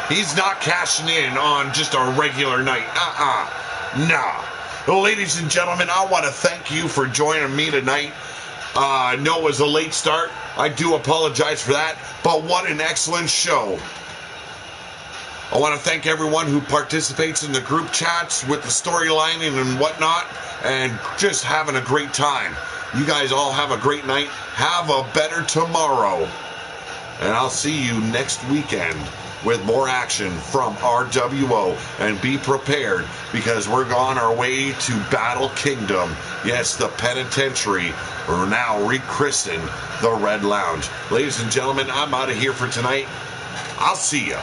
He's not cashing in on just a regular night. Nah. Well, ladies and gentlemen, I want to thank you for joining me tonight. I know it was a late start. I do apologize for that. But what an excellent show. I want to thank everyone who participates in the group chats with the storylining and whatnot. And just having a great time. You guys all have a great night. Have a better tomorrow. And I'll see you next weekend with more action from RWO. And be prepared, because we're on our way to Battle Kingdom. Yes, the penitentiary. We're now rechristened the Red Lounge. Ladies and gentlemen, I'm out of here for tonight. I'll see ya.